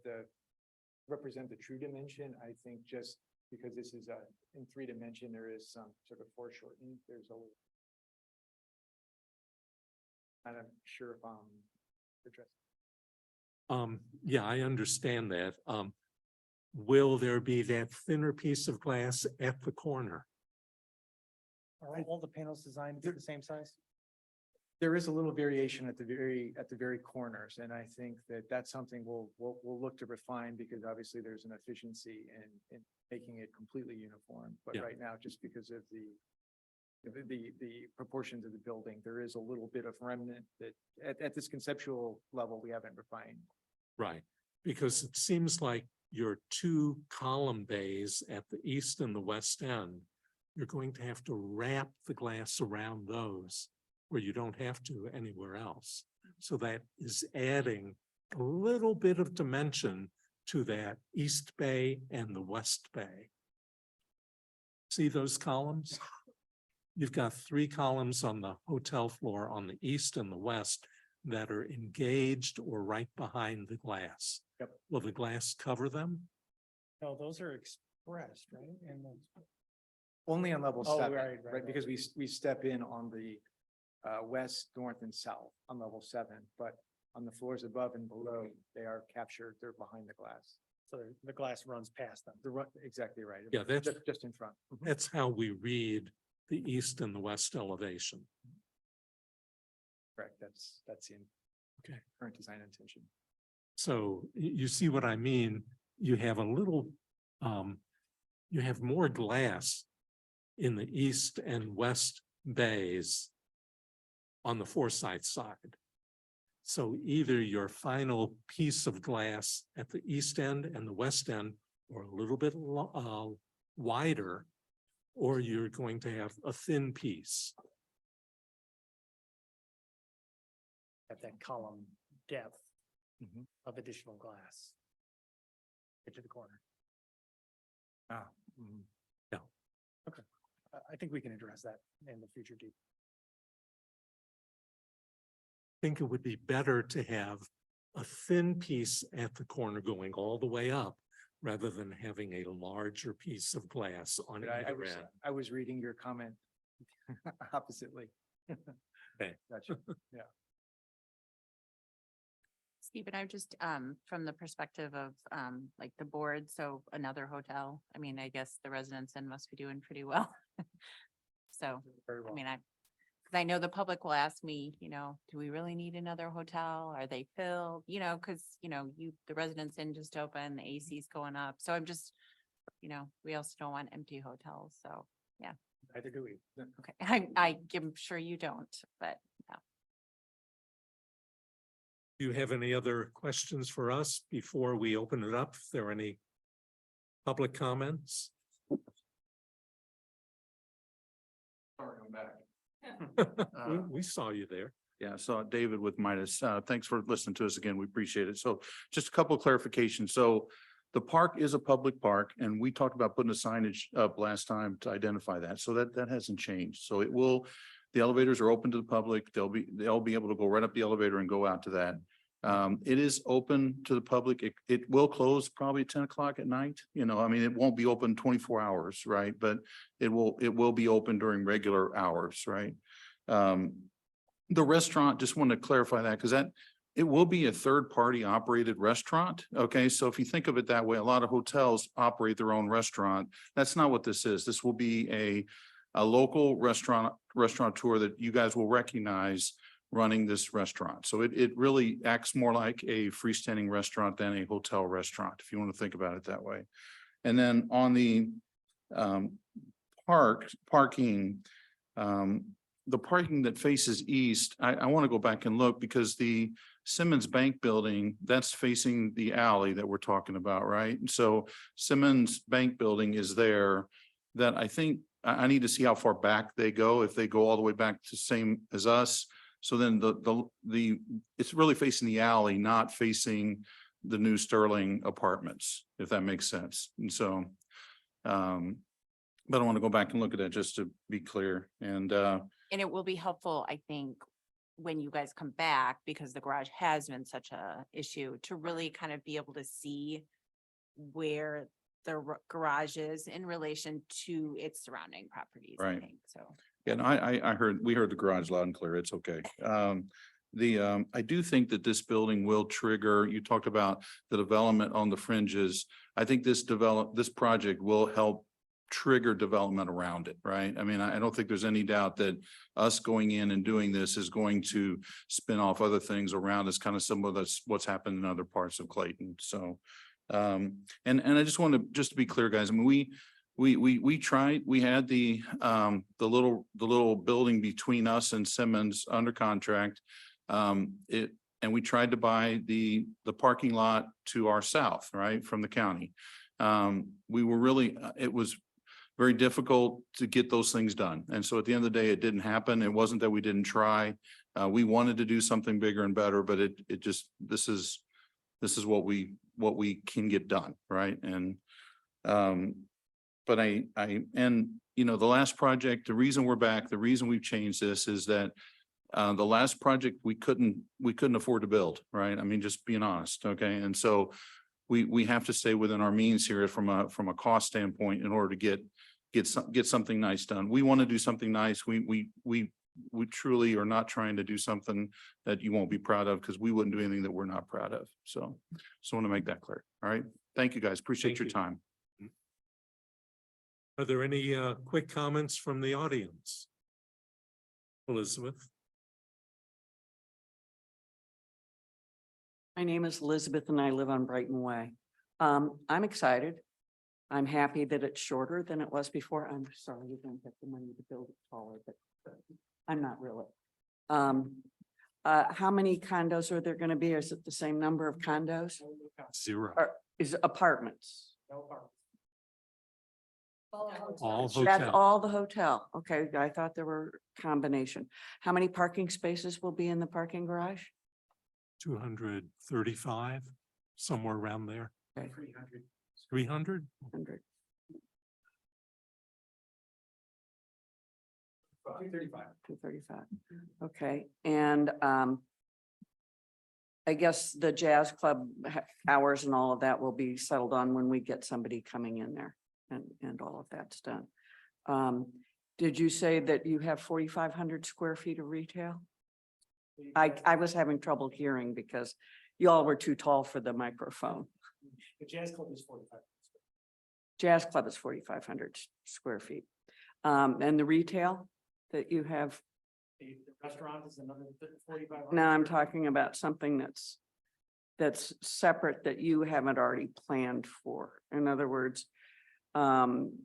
represent the true dimension. I think just because this is in 3 dimension, there is some sort of foreshortening. There's a little. I'm not sure if I'm addressing. Yeah, I understand that. Will there be that thinner piece of glass at the corner? Are all the panels designed to be the same size? There is a little variation at the very corners, and I think that's something we'll look to refine, because obviously there's an efficiency in making it completely uniform. But Yeah. right now, just because of the proportions of the building, there is a little bit of remnant that at this conceptual level, we haven't refined. Right, because it seems like your 2 column bays at the east and the west end, you're going to have to wrap the glass around those where you don't have to anywhere else. So that is adding a little bit of dimension to that east bay and the west bay. See those columns? You've got 3 columns on the hotel floor on the east and the west that are engaged or right behind the glass. Yep. Will the glass cover them? No, those are expressed, right? And Only on level Oh, 7, right, right? right. Because we step in on the west, north, and south on level 7, but on the floors above and below, they are captured, they're behind the glass. So the glass runs past them. Exactly right. Yeah, that's- Just in front. Mhm. That's how we read the east and the west elevation. Correct, that's the Okay. current design intention. So you see what I mean? You have a little, you have more glass in the east and west bays on the Forsyth side. So either your final piece of glass at the east end and the west end, or a little bit wider, or you're going to have a thin piece. At that column depth Mhm. of additional glass. Get to the corner. Ah, mhm. I think we can address that in the future. Think it would be better to have a thin piece at the corner going all the way up rather than having a larger piece of glass on But either end. I was reading your comment oppositely. Okay. Gotcha. Stephen, I'm just, from the perspective of, like the board, so another hotel, I mean, I guess the residents in must be doing pretty well. So, Very I well. mean, cause I know the public will ask me, do we really need another hotel? Are they filled? Cause, the residents in just open, the AC's going up. So I'm just, we also don't want empty hotels. So, Neither do we. okay. I'm sure you don't, but yeah. Do you have any other questions for us before we open it up? If there are any public comments? Sorry, I'm back. We saw you there. Yeah, so David with Midas, thanks for listening to us again. We appreciate it. So just a couple of clarifications. So the park is a public park and we talked about putting a signage up last time to identify that. So that hasn't changed. So the elevators are open to the public. They'll be able to go right up the elevator and go out to that. It is open to the public. It will close probably at 10 o'clock at night. It won't be open 24 hours, right? But it will be open during regular hours, right? The restaurant, just want to clarify that because it will be a third-party operated restaurant. Okay, so if you think of it that way, a lot of hotels operate their own restaurant. That's not what this is. This will be a local restaurateur that you guys will recognize running this restaurant. So it really acts more like a freestanding restaurant than a hotel restaurant, if you want to think about it that way. And then on the parking, the parking that faces east, I want to go back and look because the Simmons Bank building, that's facing the alley that we're talking about, right? And so Simmons Bank building is there that I think I need to see how far back they go, if they go all the way back to same as us. So then it's really facing the alley, not facing the new Sterling apartments, if that makes sense. And so, but I want to go back and look at it just to be clear. And it will be helpful, I think, when you guys come back, because the garage has been such a issue, to really kind of be able to see where the garage is in relation to its surrounding properties, I Right. think, so. and we heard the garage loud and clear. It's okay. I do think that this building will trigger, you talked about the development on the fringes. I think this project will help trigger development around it, right? I mean, I don't think there's any doubt that us going in and doing this is going to spin off other things around us, kind of similar that's what's happened in other parts of Clayton. So, and I just want to be clear, guys. I mean, we tried, we had the little building between us and Simmons under contract. And we tried to buy the parking lot to our south, right, from the county. It was very difficult to get those things done. And so at the end of the day, it didn't happen. It wasn't that we didn't try. We wanted to do something bigger and better, but this is what we can get done, right? And but the last project, the reason we're back, the reason we've changed this is that the last project we couldn't afford to build, right? I mean, just being honest, okay? And so we have to stay within our means here from a cost standpoint in order to get something nice done. We want to do something nice. We truly are not trying to do something that you won't be proud of, because we wouldn't do anything that we're not proud of. So just want to make that clear. All right. Thank you, guys. Appreciate Thank your you. time. Are there any quick comments from the audience? Elizabeth? My name is Elizabeth and I live on Brighton Way. I'm excited. I'm happy that it's shorter than it was before. I'm sorry you don't have the money to build it taller, but I'm not really. How many condos are there going to be? Is it the same number of condos? 0. Or is it apartments? All That's hotel. all the hotel. Okay, I thought there were combination. How many parking spaces will be in the parking garage? 235, somewhere around there. Okay. 300? 100. 235. Okay, and I guess the jazz club hours and all of that will be settled on when we get somebody coming in there and all of that's done. Did you say that you have 4,500 square feet of retail? I was having trouble hearing because you all were too tall for the microphone. The Jazz Club is 45. Jazz Club is 4,500 square feet. And the retail that you have? The restaurant is another 45. Now I'm talking about something that's separate that you haven't already planned for. In other words,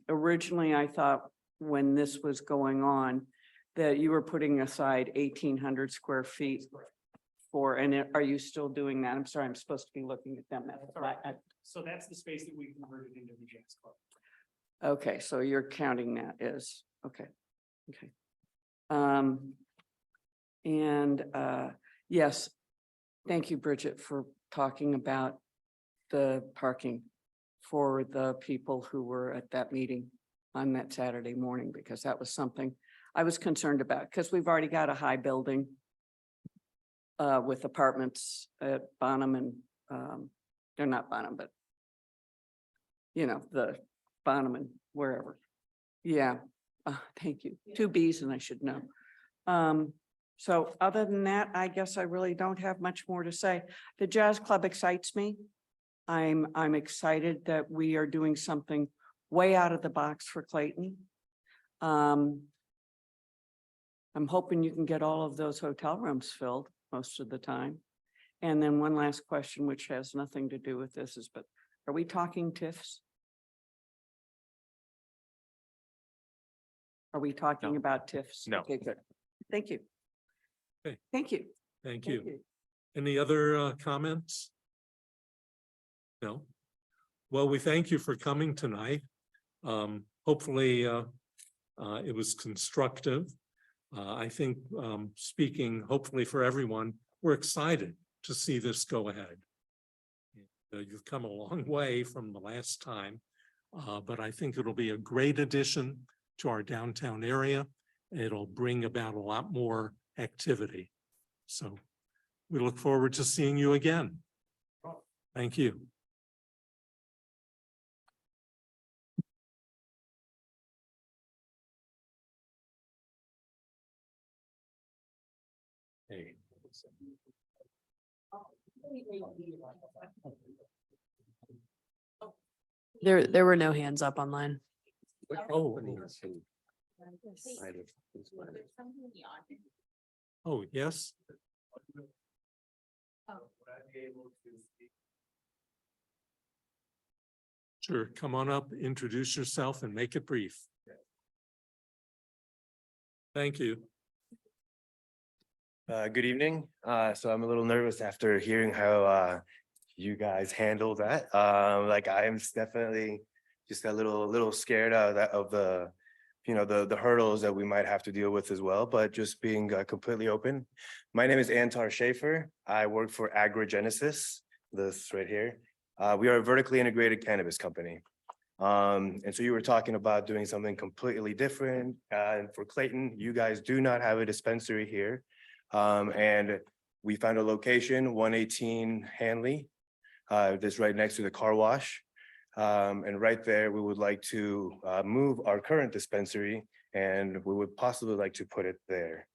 originally I thought when this was going on, that you were putting aside 1,800 square feet for, and are you still doing that? I'm sorry, I'm supposed to be looking at them. So that's the space that we converted into the Jazz Club. Okay, so you're counting that as, okay, okay. Yes, thank you, Bridget, for talking about the parking for the people who were at that meeting on that Saturday morning, because that was something I was concerned about, because we've already got a high building with apartments at Bonham and they're not Bonham, but you know, the Bonham and wherever. Yeah, thank you. 2 Bs and I should know. So other than that, I guess I really don't have much more to say. The Jazz Club excites me. I'm excited that we are doing something way out of the box for Clayton. I'm hoping you can get all of those hotel rooms filled most of the time. And then one last question, which has nothing to do with this, is, but are we talking TIFs? Are we talking about TIFs? No. Okay, good. Thank you. Okay. Thank you. Thank Thank you. Any other comments? No? Well, we thank you for coming tonight. Hopefully, it was constructive. I think, speaking hopefully for everyone, we're excited to see this go ahead. You've come a long way from the last time, but I think it'll be a great addition to our downtown area. It'll bring about a lot more activity. So we look forward to seeing you again. Thank you. Hey. There were no hands up online. Oh, yes. Sure, come on up, introduce yourself and make it brief. Thank you. Good evening. So I'm a little nervous after hearing how you guys handle that. Like I am definitely just a little scared of that, of the, you know, the hurdles that we might have to deal with as well, but just being completely open. My name is Antar Schaefer. I work for Agrogenesis, this right here. We are a vertically integrated cannabis company. And so you were talking about doing something completely different. And for Clayton, you guys do not have a dispensary here. And we found a location, 118 Hanley, that's right next to the car wash. And right there, we would like to move our current dispensary and we would possibly like to put it there.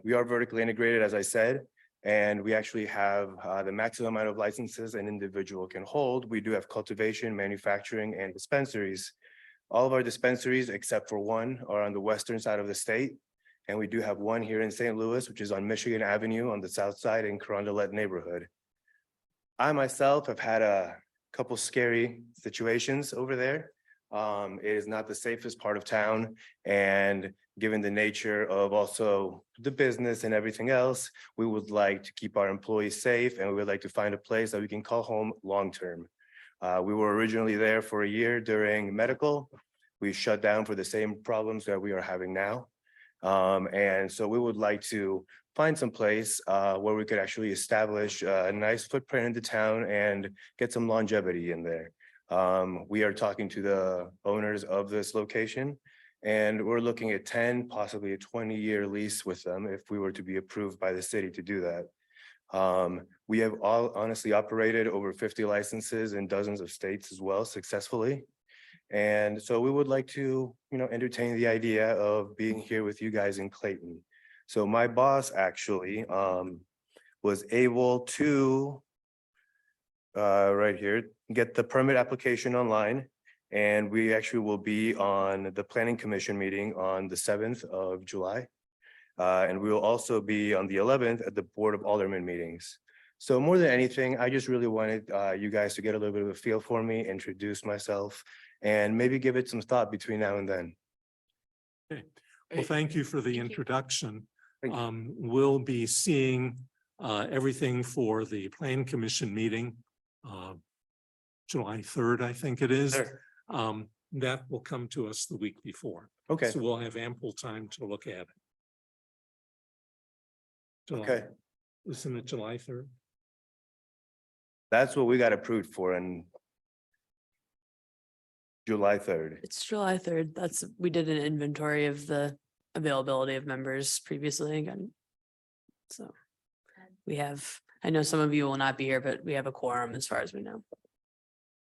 We are vertically integrated, as I said, and we actually have the maximum amount of licenses an individual can hold. We do have cultivation, manufacturing, and dispensaries. All of our dispensaries, except for one, are on the western side of the state. And we do have one here in St. Louis, which is on Michigan Avenue on the south side in Carondelet neighborhood. I myself have had a couple scary situations over there. It is not the safest part of town, and given the nature of also the business and everything else, we would like to keep our employees safe, and we would like to find a place that we can call home long-term. We were originally there for a year during medical. We shut down for the same problems that we are having now. And so we would like to find some place where we could actually establish a nice footprint in the town and get some longevity in there. We are talking to the owners of this location, and we're looking at 10, possibly a 20-year lease with them if we were to be approved by the city to do that. We have all honestly operated over 50 licenses in dozens of states as well successfully. And so we would like to, entertain the idea of being here with you guys in Clayton. So my boss actually was able to right here, get the permit application online. And we actually will be on the planning commission meeting on the 7th of July. And we will also be on the 11th at the Board of Aldermen meetings. So more than anything, I just really wanted you guys to get a little bit of a feel for me, introduce myself, and maybe give it some thought between now and then. Okay, well, thank you for the introduction. Thank you. We'll be seeing everything for the Plan Commission meeting, July 3rd, I think it is. Sure. That will come to us the week before. Okay. So we'll have ample time to look at it. Okay. Isn't it July 3rd? That's what we got approved for in July 3rd. It's July 3rd. We did an inventory of the availability of members previously again. So I know some of you will not be here, but we have a quorum as far as we know.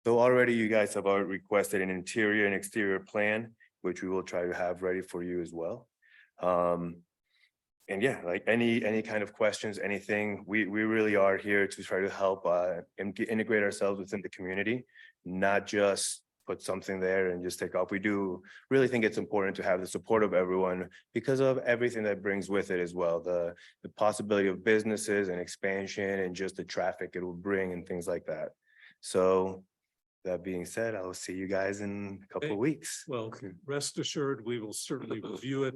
So already you guys have already requested an interior and exterior plan, which we will try to have ready for you as well. And yeah, like any kind of questions, anything, we really are here to try to help and integrate ourselves within the community, not just put something there and just take off. We do really think it's important to have the support of everyone because of everything that brings with it as well. The possibility of businesses and expansion and just the traffic it will bring and things like that. So that being said, I'll see you guys in a couple of weeks. Well, rest assured, we will certainly review it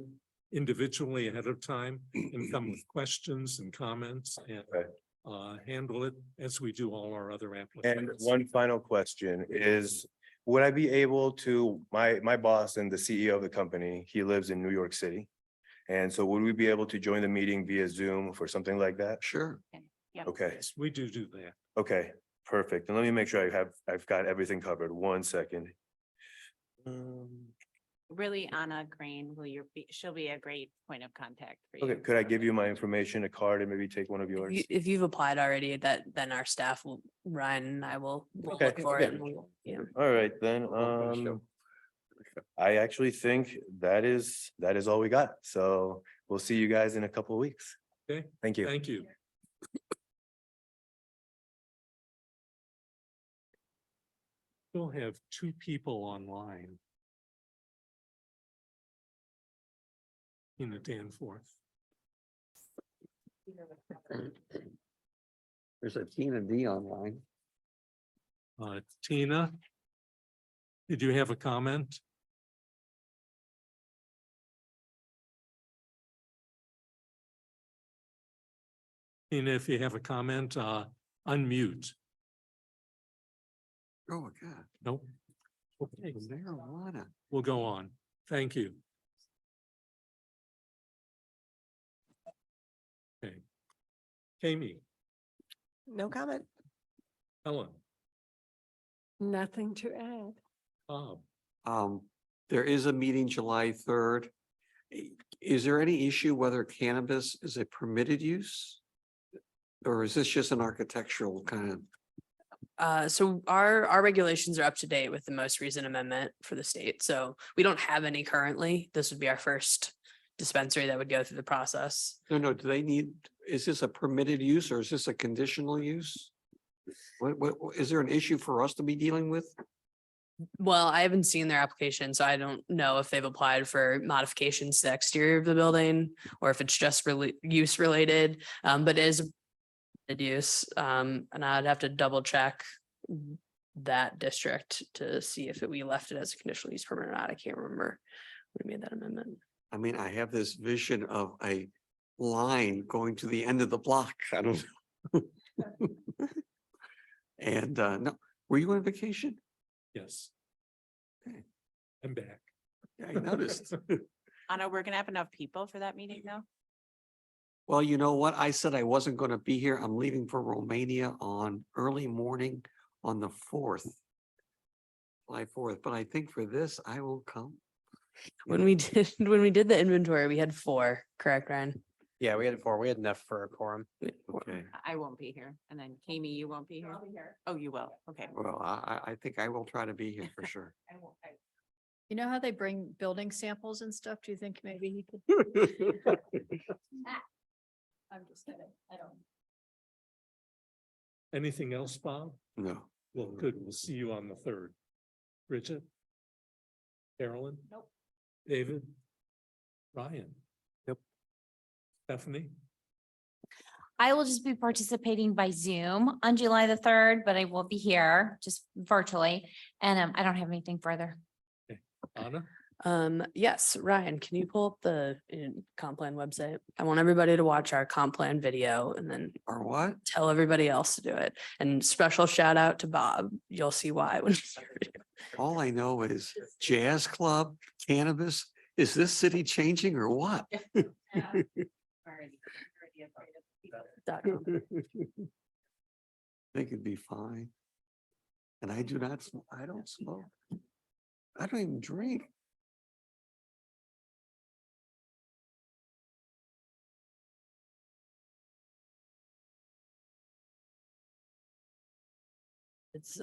individually ahead of time and come with questions and comments and handle it as we do all our other And applications. one final question is, would I be able to, my boss and the CEO of the company, he lives in New York City. And so would we be able to join the meeting via Zoom for something like that? Sure. Yep. Okay, Yes, we do that. okay, perfect. And let me make sure I've got everything covered. 1 second. Really, Anna Green, she'll be a great point of contact for you. Okay, could I give you my information, a card, and maybe take one of yours? If you've applied already, then our staff will, Ryan and I will Okay, look for okay. it. And All right, then, I actually think that is all we got. So we'll see you guys in a couple of weeks. Okay, Thank you. thank you. We'll have 2 people online. Danforth. There's a Tina D online. Tina, did you have a comment? Tina, if you have a comment, unmute. Oh, my God. Nope. Okay, Marijuana. we'll go on. Thank you. Okay. Amy, No comment. Helen, Nothing to add. Bob, There is a meeting July 3rd. Is there any issue whether cannabis is a permitted use? Or is this just an architectural kind of? So our regulations are up to date with the most recent amendment for the state. So we don't have any currently. This would be our first dispensary that would go through the process. No, do they need, is this a permitted use or is this a conditional use? What, is there an issue for us to be dealing with? Well, I haven't seen their application, so I don't know if they've applied for modifications to the exterior of the building or if it's just really use related, but it is use, and I'd have to double check that district to see if we left it as a conditional use permit or not. I can't remember when we made that amendment. I mean, I have this vision of a line going to the end of the block. I don't know. And no, were you on vacation? Yes. Okay. I'm back. Yeah, I noticed. Anna, we're gonna have enough people for that meeting though? Well, you know what? I said I wasn't going to be here. I'm leaving for Romania on early morning on the 4th. July 4th, but I think for this, I will come. When we did the inventory, we had 4, correct, Ryan? Yeah, we had 4. We had enough for a quorum. Okay, I won't be here. And then Amy, you won't be here? I'll be here. Oh, you will. Okay. well, I think I will try to be here for sure. You know how they bring building samples and stuff? Do you think maybe he could? I'm just kidding. I don't. Anything else, Bob? No. Well, good. We'll see you on the 3rd. Bridget? Carolyn? Nope. David? Ryan? Nope. Stephanie? I will just be participating by Zoom on July the 3rd, but I will be here just virtually. And I don't have anything further. Anna? Yes, Ryan, can you pull up the comp plan website? I want everybody to watch our comp plan video and then Or what? tell everybody else to do it. And special shout out to Bob. You'll see why when. All I know is jazz club, cannabis. Is this city changing or what? I think it'd be fine. And I do not, I don't smoke. I don't even drink. It's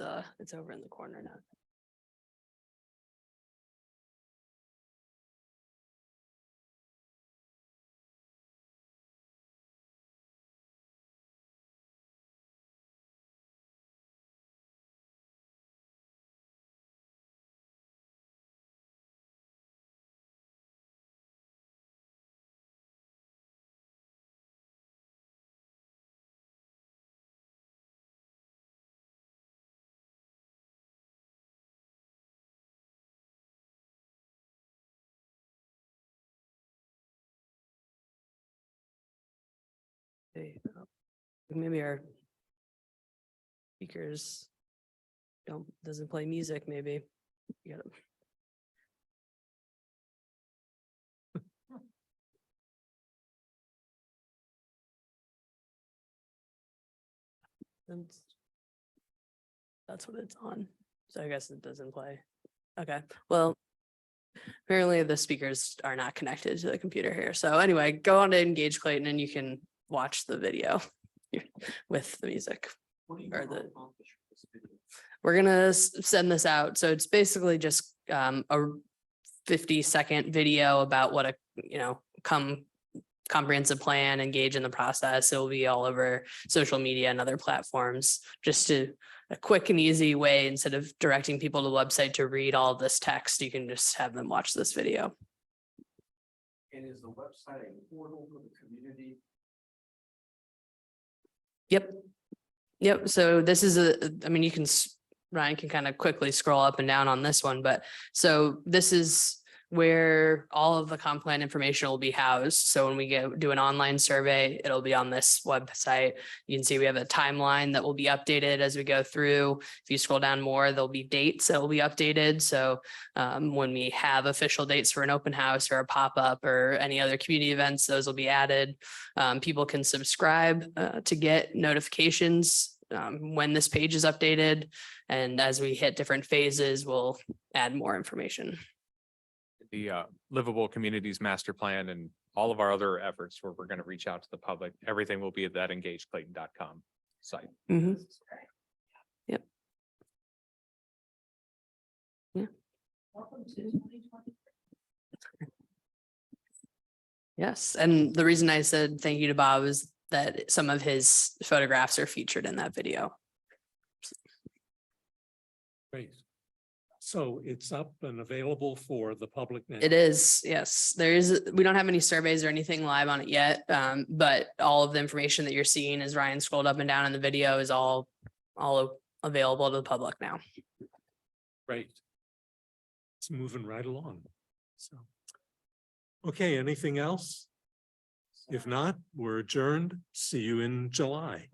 over in the corner now. Okay, maybe our speakers doesn't play music, maybe. You gotta- That's what it's on. So I guess it doesn't play. Okay, well, apparently the speakers are not connected to the computer here. So anyway, go on to Engage Clayton and you can watch the video with the music. Or the, we're gonna send this out. So it's basically just a 50-second video about what a comprehensive plan, engage in the process. It will be all over social media and other platforms, just a quick and easy way. Instead of directing people to the website to read all of this text, you can just have them watch this video. And is the website a portal for the community? Yep. So this is you can, Ryan can kind of quickly scroll up and down on this one, but so this is where all of the comp plan information will be housed. So when we do an online survey, it'll be on this website. You can see we have a timeline that will be updated as we go through. If you scroll down more, there'll be dates that will be updated. So when we have official dates for an open house or a pop-up or any other community events, those will be added. People can subscribe to get notifications when this page is updated. And as we hit different phases, we'll add more information. The Livable Communities Master Plan and all of our other efforts where we're going to reach out to the public, everything will be at that engageclayton.com site. Yep. Yeah. Yes, and the reason I said thank you to Bob is that some of his photographs are featured in that video. Great. So it's up and available for the public now. It is, yes, we don't have any surveys or anything live on it yet, but all of the information that you're seeing as Ryan scrolled up and down in the video is all available to the public now. Great. It's moving right along. So. Okay, anything else? If not, we're adjourned. See you in July.